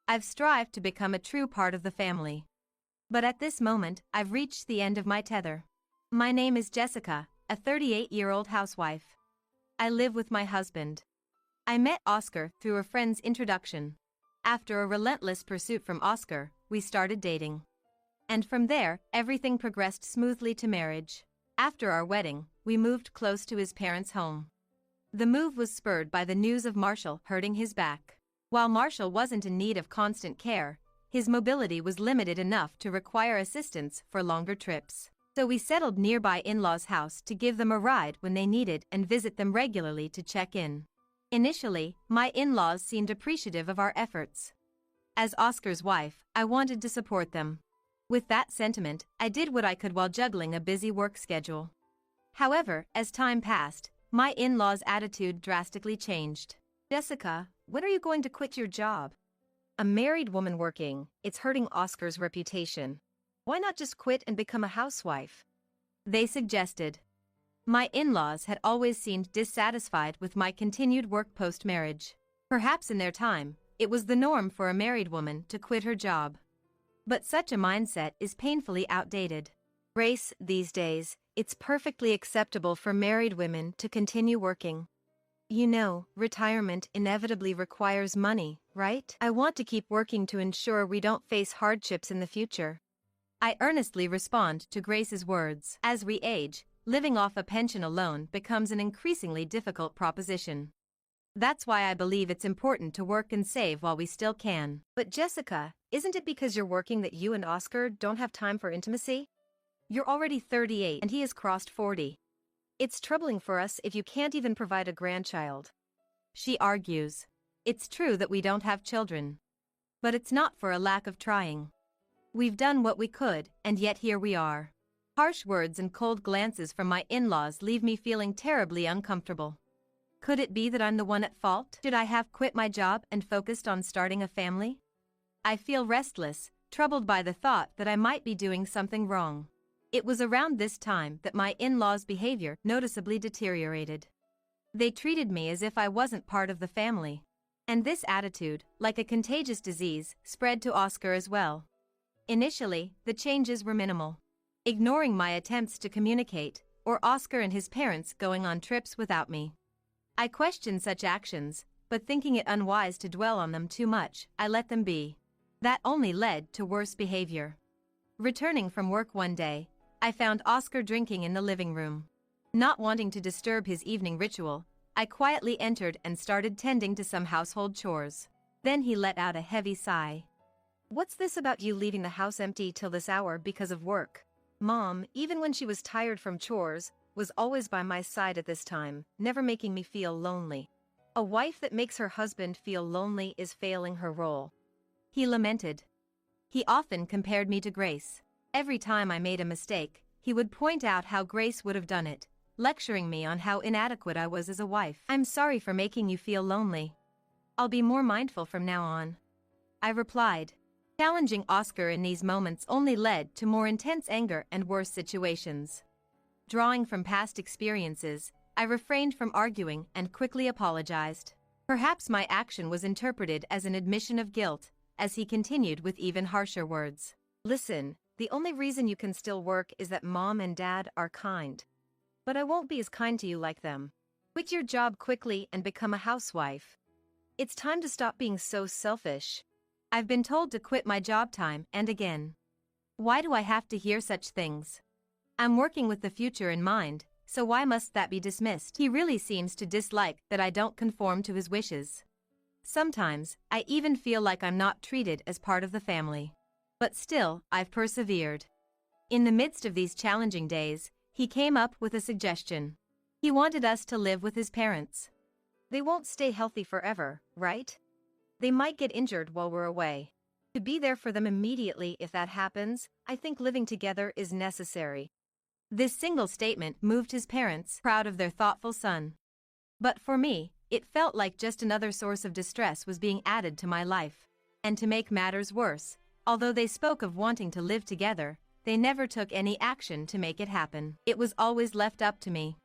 I've strived to become a true part of the family. But at this moment, I've reached the end of my tether. My name is Jessica, a 38-year-old housewife. I live with my husband. I met Oscar through a friend's introduction. After a relentless pursuit from Oscar, we started dating. And from there, everything progressed smoothly to marriage. After our wedding, we moved close to his parents' home. The move was spurred by the news of Marshall hurting his back. While Marshall wasn't in need of constant care, his mobility was limited enough to require assistance for longer trips. So we settled nearby in-laws' house to give them a ride when they needed and visit them regularly to check in. Initially, my in-laws seemed appreciative of our efforts. As Oscar's wife, I wanted to support them. With that sentiment, I did what I could while juggling a busy work schedule. However, as time passed, my in-laws' attitude drastically changed. Jessica, when are you going to quit your job? A married woman working, it's hurting Oscar's reputation. Why not just quit and become a housewife? They suggested. My in-laws had always seemed dissatisfied with my continued work post-marriage. Perhaps in their time, it was the norm for a married woman to quit her job. But such a mindset is painfully outdated. Grace, these days, it's perfectly acceptable for married women to continue working. You know, retirement inevitably requires money, right? I want to keep working to ensure we don't face hardships in the future. I earnestly respond to Grace's words. As we age, living off a pension alone becomes an increasingly difficult proposition. That's why I believe it's important to work and save while we still can. But Jessica, isn't it because you're working that you and Oscar don't have time for intimacy? You're already 38 and he has crossed 40. It's troubling for us if you can't even provide a grandchild. She argues. It's true that we don't have children. But it's not for a lack of trying. We've done what we could, and yet here we are. Harsh words and cold glances from my in-laws leave me feeling terribly uncomfortable. Could it be that I'm the one at fault? Should I have quit my job and focused on starting a family? I feel restless, troubled by the thought that I might be doing something wrong. It was around this time that my in-laws' behavior noticeably deteriorated. They treated me as if I wasn't part of the family. And this attitude, like a contagious disease, spread to Oscar as well. Initially, the changes were minimal. Ignoring my attempts to communicate, or Oscar and his parents going on trips without me. I questioned such actions, but thinking it unwise to dwell on them too much, I let them be. That only led to worse behavior. Returning from work one day, I found Oscar drinking in the living room. Not wanting to disturb his evening ritual, I quietly entered and started tending to some household chores. Then he let out a heavy sigh. What's this about you leaving the house empty till this hour because of work? Mom, even when she was tired from chores, was always by my side at this time, never making me feel lonely. A wife that makes her husband feel lonely is failing her role. He lamented. He often compared me to Grace. Every time I made a mistake, he would point out how Grace would have done it, lecturing me on how inadequate I was as a wife. I'm sorry for making you feel lonely. I'll be more mindful from now on. I replied. Challenging Oscar in these moments only led to more intense anger and worse situations. Drawing from past experiences, I refrained from arguing and quickly apologized. Perhaps my action was interpreted as an admission of guilt, as he continued with even harsher words. Listen, the only reason you can still work is that Mom and Dad are kind. But I won't be as kind to you like them. Quit your job quickly and become a housewife. It's time to stop being so selfish. I've been told to quit my job time and again. Why do I have to hear such things? I'm working with the future in mind, so why must that be dismissed? He really seems to dislike that I don't conform to his wishes. Sometimes, I even feel like I'm not treated as part of the family. But still, I've persevered. In the midst of these challenging days, he came up with a suggestion. He wanted us to live with his parents. They won't stay healthy forever, right? They might get injured while we're away. To be there for them immediately if that happens, I think living together is necessary. This single statement moved his parents, proud of their thoughtful son. But for me, it felt like just another source of distress was being added to my life. And to make matters worse, although they spoke of wanting to live together, they never took any action to make it happen. It was always left up to me.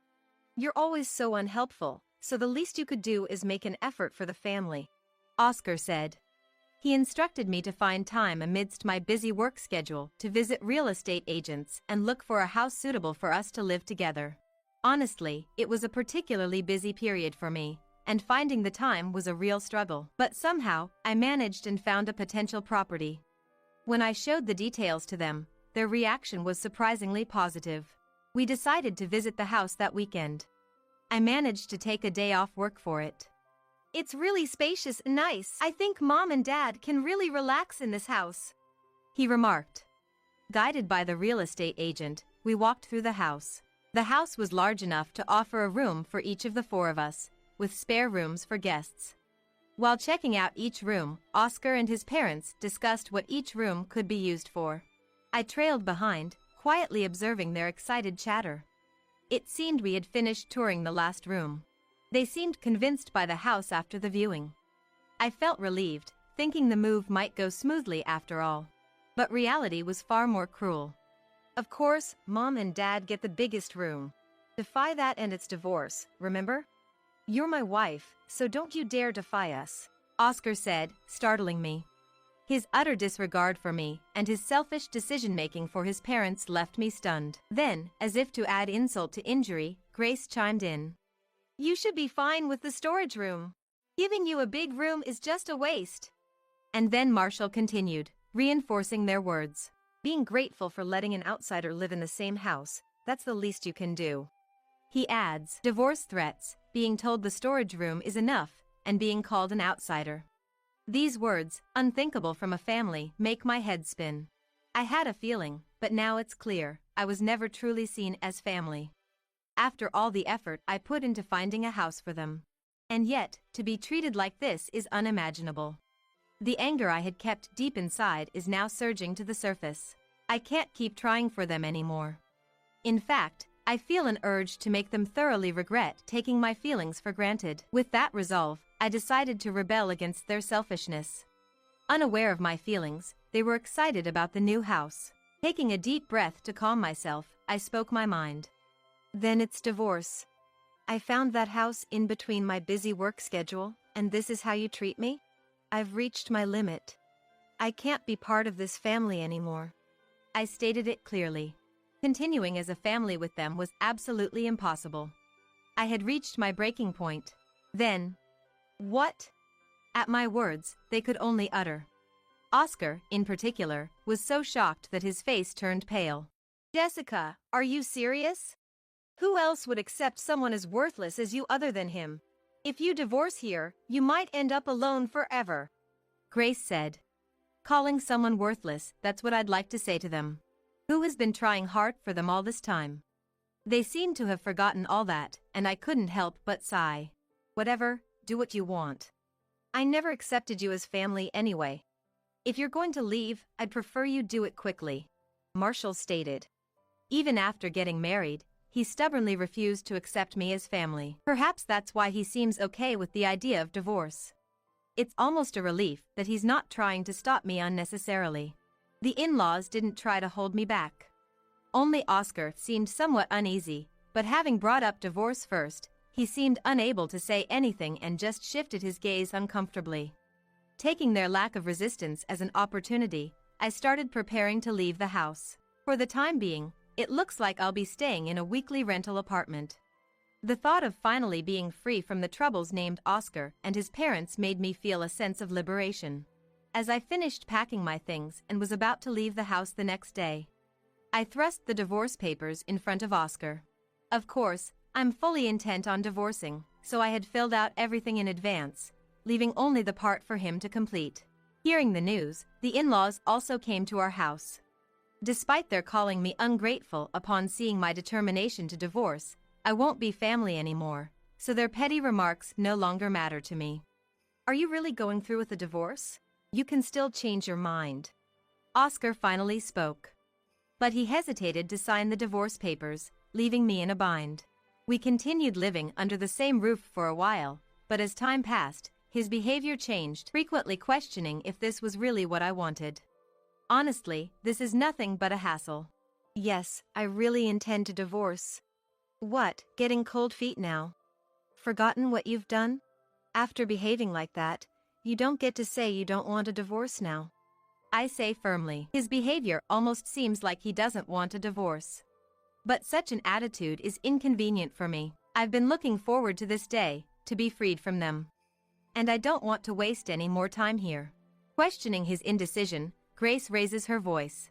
You're always so unhelpful, so the least you could do is make an effort for the family, Oscar said. He instructed me to find time amidst my busy work schedule to visit real estate agents and look for a house suitable for us to live together. Honestly, it was a particularly busy period for me, and finding the time was a real struggle. But somehow, I managed and found a potential property. When I showed the details to them, their reaction was surprisingly positive. We decided to visit the house that weekend. I managed to take a day off work for it. It's really spacious and nice. I think Mom and Dad can really relax in this house, he remarked. Guided by the real estate agent, we walked through the house. The house was large enough to offer a room for each of the four of us, with spare rooms for guests. While checking out each room, Oscar and his parents discussed what each room could be used for. I trailed behind, quietly observing their excited chatter. It seemed we had finished touring the last room. They seemed convinced by the house after the viewing. I felt relieved, thinking the move might go smoothly after all. But reality was far more cruel. Of course, Mom and Dad get the biggest room. Defy that and it's divorce, remember? You're my wife, so don't you dare defy us, Oscar said, startling me. His utter disregard for me and his selfish decision-making for his parents left me stunned. Then, as if to add insult to injury, Grace chimed in. You should be fine with the storage room. Giving you a big room is just a waste. And then Marshall continued, reinforcing their words. Being grateful for letting an outsider live in the same house, that's the least you can do. He adds, divorce threats, being told the storage room is enough, and being called an outsider. These words, unthinkable from a family, make my head spin. I had a feeling, but now it's clear, I was never truly seen as family. After all the effort I put into finding a house for them. And yet, to be treated like this is unimaginable. The anger I had kept deep inside is now surging to the surface. I can't keep trying for them anymore. In fact, I feel an urge to make them thoroughly regret taking my feelings for granted. With that resolve, I decided to rebel against their selfishness. Unaware of my feelings, they were excited about the new house. Taking a deep breath to calm myself, I spoke my mind. Then it's divorce. I found that house in between my busy work schedule, and this is how you treat me? I've reached my limit. I can't be part of this family anymore. I stated it clearly. Continuing as a family with them was absolutely impossible. I had reached my breaking point. Then, what? At my words, they could only utter. Oscar, in particular, was so shocked that his face turned pale. Jessica, are you serious? Who else would accept someone as worthless as you other than him? If you divorce here, you might end up alone forever, Grace said. Calling someone worthless, that's what I'd like to say to them. Who has been trying hard for them all this time? They seemed to have forgotten all that, and I couldn't help but sigh. Whatever, do what you want. I never accepted you as family anyway. If you're going to leave, I'd prefer you do it quickly, Marshall stated. Even after getting married, he stubbornly refused to accept me as family. Perhaps that's why he seems okay with the idea of divorce. It's almost a relief that he's not trying to stop me unnecessarily. The in-laws didn't try to hold me back. Only Oscar seemed somewhat uneasy, but having brought up divorce first, he seemed unable to say anything and just shifted his gaze uncomfortably. Taking their lack of resistance as an opportunity, I started preparing to leave the house. For the time being, it looks like I'll be staying in a weekly rental apartment. The thought of finally being free from the troubles named Oscar and his parents made me feel a sense of liberation. As I finished packing my things and was about to leave the house the next day, I thrust the divorce papers in front of Oscar. Of course, I'm fully intent on divorcing, so I had filled out everything in advance, leaving only the part for him to complete. Hearing the news, the in-laws also came to our house. Despite their calling me ungrateful upon seeing my determination to divorce, I won't be family anymore, so their petty remarks no longer matter to me. Are you really going through with the divorce? You can still change your mind. Oscar finally spoke. But he hesitated to sign the divorce papers, leaving me in a bind. We continued living under the same roof for a while, but as time passed, his behavior changed, frequently questioning if this was really what I wanted. Honestly, this is nothing but a hassle. Yes, I really intend to divorce. What, getting cold feet now? Forgotten what you've done? After behaving like that, you don't get to say you don't want a divorce now. I say firmly. His behavior almost seems like he doesn't want a divorce. But such an attitude is inconvenient for me. I've been looking forward to this day, to be freed from them. And I don't want to waste any more time here. Questioning his indecision, Grace raises her voice.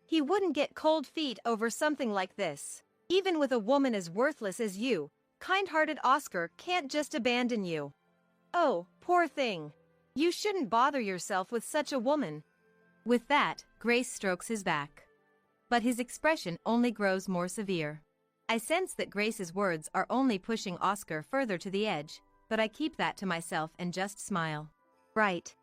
He wouldn't get cold feet over something like this. Even with a woman as worthless as you, kind-hearted Oscar can't just abandon you. Oh, poor thing. You shouldn't bother yourself with such a woman. With that, Grace strokes his back. But his expression only grows more severe. I sense that Grace's words are only pushing Oscar further to the edge, but I keep that to myself and just smile. Right.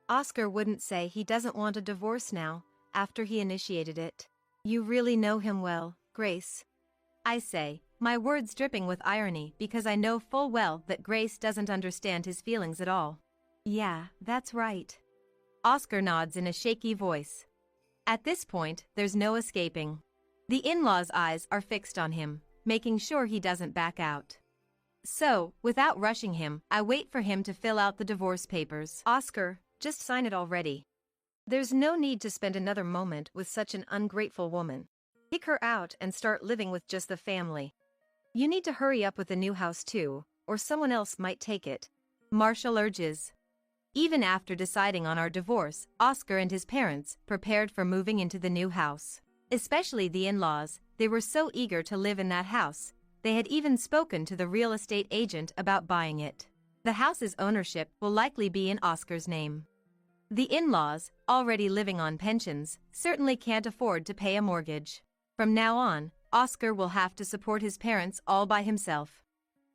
Oscar wouldn't say he doesn't want a divorce now, after he initiated it. You really know him well, Grace. I say, my words dripping with irony because I know full well that Grace doesn't understand his feelings at all. Yeah, that's right. Oscar nods in a shaky voice. At this point, there's no escaping. The in-laws' eyes are fixed on him, making sure he doesn't back out. So, without rushing him, I wait for him to fill out the divorce papers. Oscar, just sign it already. There's no need to spend another moment with such an ungrateful woman. Kick her out and start living with just the family. You need to hurry up with the new house too, or someone else might take it. Marshall urges. Even after deciding on our divorce, Oscar and his parents prepared for moving into the new house. Especially the in-laws, they were so eager to live in that house. They had even spoken to the real estate agent about buying it. The house's ownership will likely be in Oscar's name. The in-laws, already living on pensions, certainly can't afford to pay a mortgage. From now on, Oscar will have to support his parents all by himself.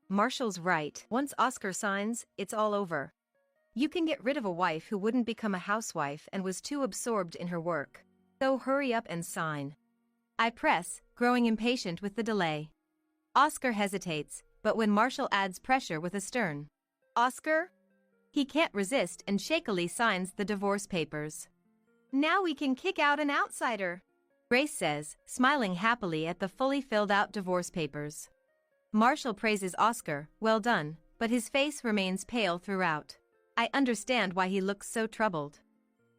Marshall's right. Once Oscar signs, it's all over. You can get rid of a wife who wouldn't become a housewife and was too absorbed in her work. So hurry up and sign. I press, growing impatient with the delay. Oscar hesitates, but when Marshall adds pressure with a stern Oscar? He can't resist and shakily signs the divorce papers. Now we can kick out an outsider, Grace says, smiling happily at the fully filled out divorce papers. Marshall praises Oscar, well done, but his face remains pale throughout. I understand why he looks so troubled.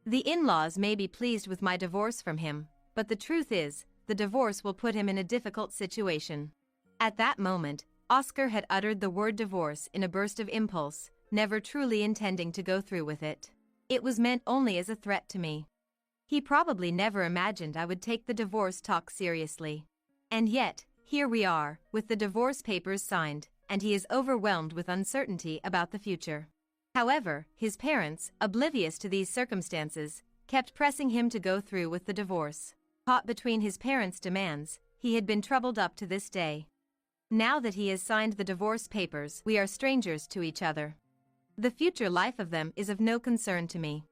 The in-laws may be pleased with my divorce from him, but the truth is, the divorce will put him in a difficult situation. At that moment, Oscar had uttered the word divorce in a burst of impulse, never truly intending to go through with it. It was meant only as a threat to me. He probably never imagined I would take the divorce talk seriously. And yet, here we are, with the divorce papers signed, and he is overwhelmed with uncertainty about the future. However, his parents, oblivious to these circumstances, kept pressing him to go through with the divorce. Caught between his parents' demands, he had been troubled up to this day. Now that he has signed the divorce papers, we are strangers to each other. The future life of them is of no concern to me.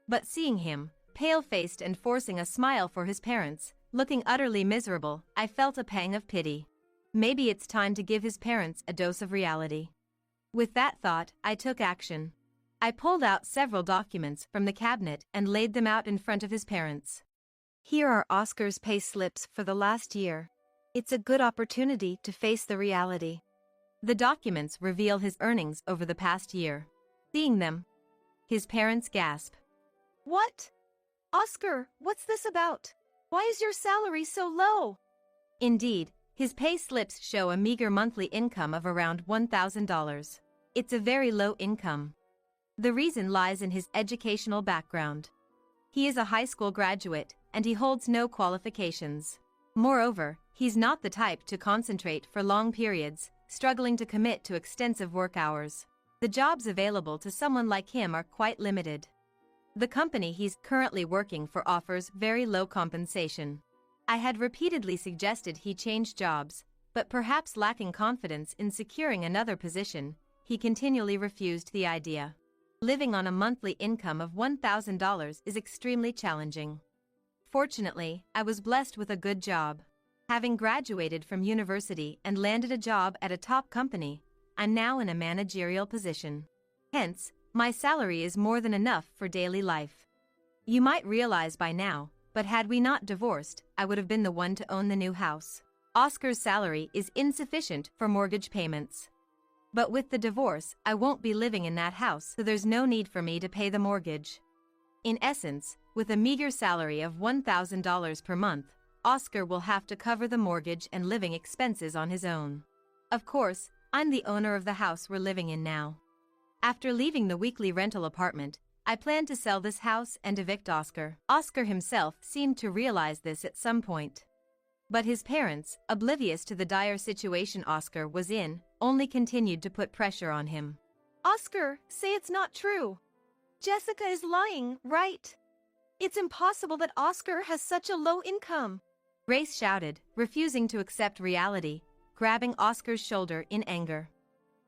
But seeing him, pale-faced and forcing a smile for his parents, looking utterly miserable, I felt a pang of pity. Maybe it's time to give his parents a dose of reality. With that thought, I took action. I pulled out several documents from the cabinet and laid them out in front of his parents. Here are Oscar's pay slips for the last year. It's a good opportunity to face the reality. The documents reveal his earnings over the past year. Seeing them, his parents gasp. What? Oscar, what's this about? Why is your salary so low? Indeed, his pay slips show a meager monthly income of around $1,000. It's a very low income. The reason lies in his educational background. He is a high school graduate, and he holds no qualifications. Moreover, he's not the type to concentrate for long periods, struggling to commit to extensive work hours. The jobs available to someone like him are quite limited. The company he's currently working for offers very low compensation. I had repeatedly suggested he change jobs, but perhaps lacking confidence in securing another position, he continually refused the idea. Living on a monthly income of $1,000 is extremely challenging. Fortunately, I was blessed with a good job. Having graduated from university and landed a job at a top company, I'm now in a managerial position. Hence, my salary is more than enough for daily life. You might realize by now, but had we not divorced, I would have been the one to own the new house. Oscar's salary is insufficient for mortgage payments. But with the divorce, I won't be living in that house, so there's no need for me to pay the mortgage. In essence, with a meager salary of $1,000 per month, Oscar will have to cover the mortgage and living expenses on his own. Of course, I'm the owner of the house we're living in now. After leaving the weekly rental apartment, I plan to sell this house and evict Oscar. Oscar himself seemed to realize this at some point. But his parents, oblivious to the dire situation Oscar was in, only continued to put pressure on him. Oscar, say it's not true. Jessica is lying, right? It's impossible that Oscar has such a low income. Grace shouted, refusing to accept reality, grabbing Oscar's shoulder in anger.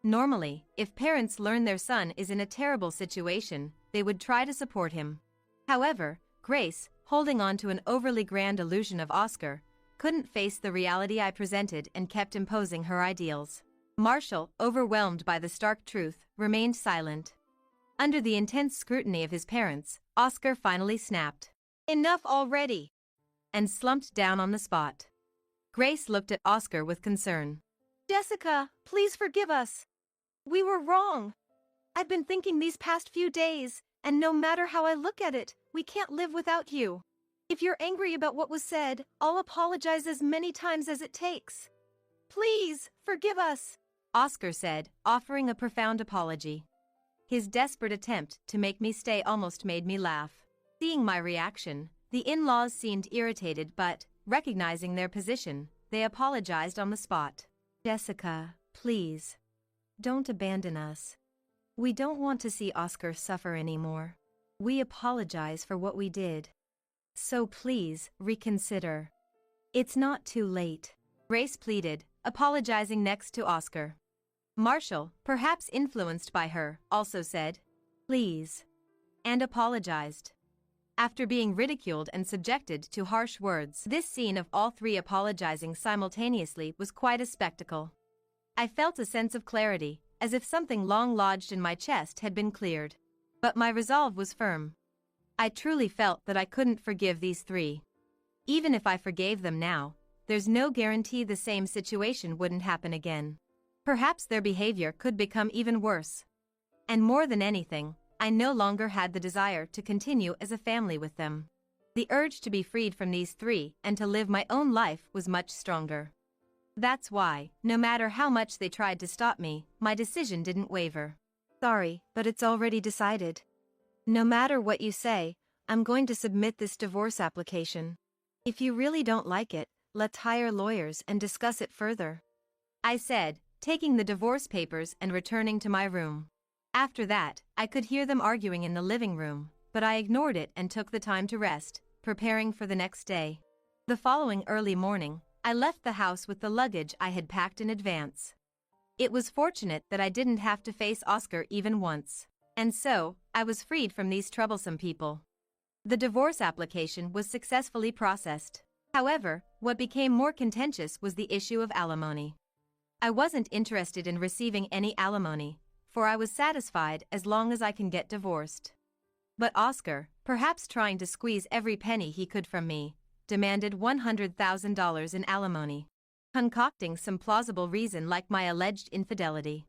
Normally, if parents learn their son is in a terrible situation, they would try to support him. However, Grace, holding on to an overly grand illusion of Oscar, couldn't face the reality I presented and kept imposing her ideals. Marshall, overwhelmed by the stark truth, remained silent. Under the intense scrutiny of his parents, Oscar finally snapped, "Enough already," and slumped down on the spot. Grace looked at Oscar with concern. "Jessica, please forgive us. We were wrong. I've been thinking these past few days, and no matter how I look at it, we can't live without you. If you're angry about what was said, I'll apologize as many times as it takes. Please, forgive us," Oscar said, offering a profound apology. His desperate attempt to make me stay almost made me laugh. Seeing my reaction, the in-laws seemed irritated but, recognizing their position, they apologized on the spot. "Jessica, please. Don't abandon us. We don't want to see Oscar suffer anymore. We apologize for what we did. So please, reconsider. It's not too late," Grace pleaded, apologizing next to Oscar. Marshall, perhaps influenced by her, also said, "Please," and apologized. After being ridiculed and subjected to harsh words, this scene of all three apologizing simultaneously was quite a spectacle. I felt a sense of clarity, as if something long lodged in my chest had been cleared. But my resolve was firm. I truly felt that I couldn't forgive these three. Even if I forgave them now, there's no guarantee the same situation wouldn't happen again. Perhaps their behavior could become even worse. And more than anything, I no longer had the desire to continue as a family with them. The urge to be freed from these three and to live my own life was much stronger. That's why, no matter how much they tried to stop me, my decision didn't waver. "Sorry, but it's already decided. No matter what you say, I'm going to submit this divorce application. If you really don't like it, let's hire lawyers and discuss it further," I said, taking the divorce papers and returning to my room. After that, I could hear them arguing in the living room, but I ignored it and took the time to rest, preparing for the next day. The following early morning, I left the house with the luggage I had packed in advance. It was fortunate that I didn't have to face Oscar even once, and so, I was freed from these troublesome people. The divorce application was successfully processed. However, what became more contentious was the issue of alimony. I wasn't interested in receiving any alimony, for I was satisfied as long as I can get divorced. But Oscar, perhaps trying to squeeze every penny he could from me, demanded $100,000 in alimony, concocting some plausible reason like my alleged infidelity.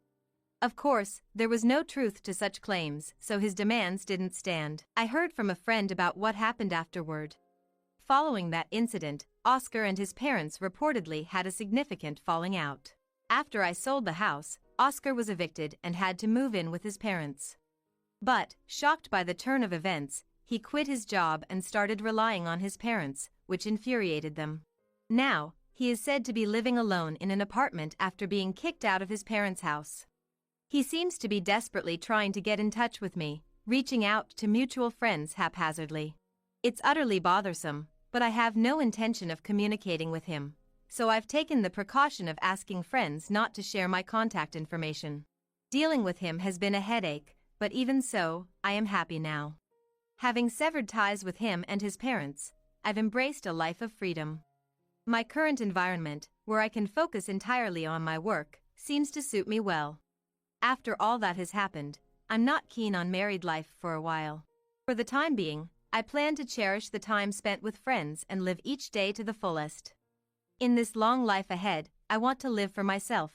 Of course, there was no truth to such claims, so his demands didn't stand. I heard from a friend about what happened afterward. Following that incident, Oscar and his parents reportedly had a significant falling out. After I sold the house, Oscar was evicted and had to move in with his parents. But, shocked by the turn of events, he quit his job and started relying on his parents, which infuriated them. Now, he is said to be living alone in an apartment after being kicked out of his parents' house. He seems to be desperately trying to get in touch with me, reaching out to mutual friends haphazardly. It's utterly bothersome, but I have no intention of communicating with him, so I've taken the precaution of asking friends not to share my contact information. Dealing with him has been a headache, but even so, I am happy now. Having severed ties with him and his parents, I've embraced a life of freedom. My current environment, where I can focus entirely on my work, seems to suit me well. After all that has happened, I'm not keen on married life for a while. For the time being, I plan to cherish the time spent with friends and live each day to the fullest. In this long life ahead, I want to live for myself.